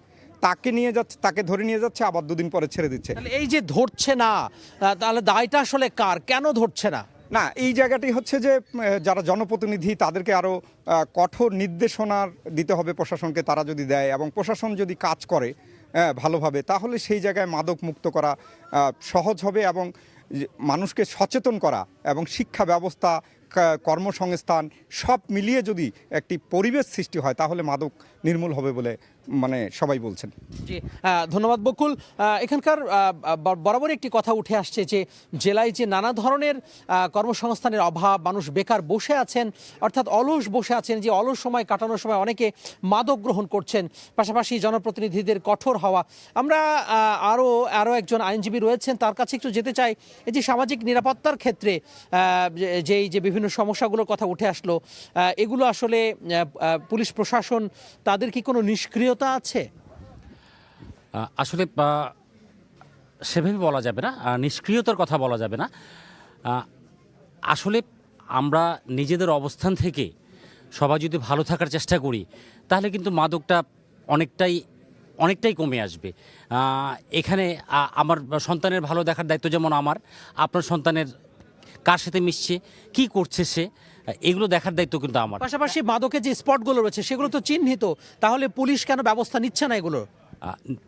তাকে নিয়ে যাচ্ছে, তাকে ধরে নিয়ে যাচ্ছে, আবার দুদিন পরে ছেড়ে দিচ্ছে। এই যে ধরছে না, তাহলে দায়টা আসলে কার? কেন ধরছে না? না, এই জায়গাটি হচ্ছে যে যারা জনপ্রতিনিধি তাদেরকে আরও কঠোর নির্দেশনা দিতে হবে প্রশাসনকে। তারা যদি দেয় এবং প্রশাসন যদি কাজ করে ভালোভাবে, তাহলে সেই জায়গায় মাদক মুক্ত করা সহজ হবে, এবং মানুষকে সচেতন করা এবং শিক্ষা ব্যবস্থা, কর্মসংস্থান সব মিলিয়ে যদি একটি পরিবেশ সৃষ্টি হয়, তাহলে মাদক নির্মূল হবে বলে মানে সবাই বলছেন। জি, ধন্যবাদ বকুল। এখানকার বরাবরই একটি কথা উঠে আসছে যে জেলায় যে নানা ধরনের কর্মসংস্থানের অভাব, মানুষ বেকার বসে আছেন, অর্থাৎ অলস বসে আছেন, যে অলস সময় কাটানোর সময় অনেকে মাদক গ্রহণ করছেন, পাশাপাশি জনপ্রতিনিধিদের কঠোর হওয়া। আমরা আরও একজন আইনজীবী রয়েছেন, তার কাছে একটু যেতে চাই। এই যে সামাজিক নিরাপত্তার ক্ষেত্রে যে বিভিন্ন সমস্যাগুলোর কথা উঠে আসলো, এগুলো আসলে পুলিশ প্রশাসন, তাদের কি কোনো নিষ্ক্রিয়তা আছে? আসলে সেভাবে বলা যাবে না, নিষ্ক্রিয়তার কথা বলা যাবে না। আসলে আমরা নিজেদের অবস্থান থেকে সবাই যদি ভালো থাকার চেষ্টা করি, তাহলে কিন্তু মাদকটা অনেকটাই কমে আসবে। এখানে আমার সন্তানের ভালো দেখার দায়িত্ব যেমন আমার, আপনার সন্তানের কার সাথে মিশছে, কি করছে সে, এগুলো দেখার দায়িত্ব কিন্তু আমার। পাশাপাশি মাদকের যে স্পটগুলো রয়েছে সেগুলো তো চিহ্নিত, তাহলে পুলিশ কেন ব্যবস্থা নিচ্ছে না এগুলো?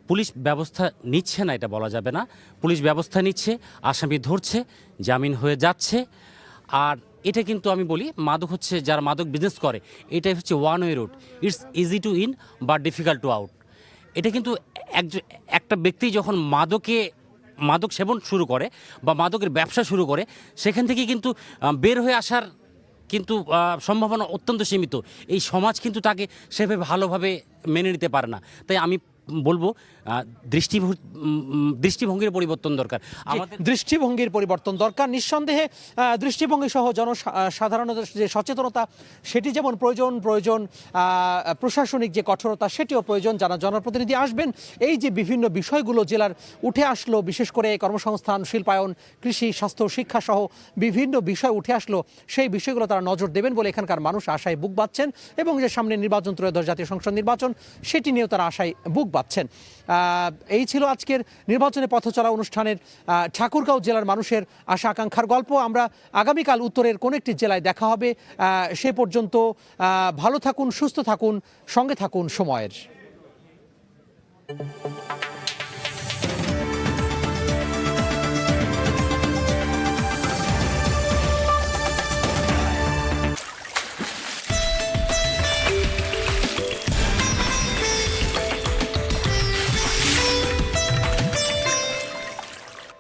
পুলিশ ব্যবস্থা নিচ্ছে না এটা বলা যাবে না। পুলিশ ব্যবস্থা নিচ্ছে, আসামি ধরছে, জামিন হয়ে যাচ্ছে। আর এটা কিন্তু আমি বলি, মাদক হচ্ছে, যারা মাদক বিজনেস করে, এটাই হচ্ছে one way route. It's easy to in বা ডিফিকাল্ট টু আউট। এটা কিন্তু একটা ব্যক্তি যখন মাদক সেবন শুরু করে বা মাদকের ব্যবসা শুরু করে, সেখান থেকে কিন্তু বের হয়ে আসার কিন্তু সম্ভাবনা অত্যন্ত সীমিত। এই সমাজ কিন্তু তাকে সেভাবে ভালোভাবে মেনে নিতে পারে না। তাই আমি বলবো দৃষ্টিভঙ্গির পরিবর্তন দরকার, আমাদের দৃষ্টিভঙ্গির পরিবর্তন দরকার। নিঃসন্দেহে দৃষ্টিভঙ্গি সহ জনসাধারণের যে সচেতনতা, সেটি যেমন প্রয়োজন, প্রশাসনিক যে কঠোরতা সেটিও প্রয়োজন। যারা জনপ্রতিনিধি আসবেন, এই যে বিভিন্ন বিষয়গুলো জেলার উঠে আসলো, বিশেষ করে কর্মসংস্থান, শিল্পায়ন, কৃষি, স্বাস্থ্য, শিক্ষা সহ বিভিন্ন বিষয় উঠে আসলো, সেই বিষয়গুলো তারা নজর দেবেন বলে এখানকার মানুষ আশায় বুক বাঁধছেন। এবং যে সামনে নির্বাচন, ত্রয়োদশ জাতীয় সংসদ নির্বাচন, সেটি নিয়েও তারা আশায় বুক বাঁধছেন। এই ছিল আজকের নির্বাচনে পথ চলা অনুষ্ঠানের ঠাকুরগাঁও জেলার মানুষের আশা আকাঙ্ক্ষার গল্প। আমরা আগামীকাল উত্তরের কোন একটি জেলায় দেখা হবে। সে পর্যন্ত ভালো থাকুন, সুস্থ থাকুন, সঙ্গে থাকুন সময়ের।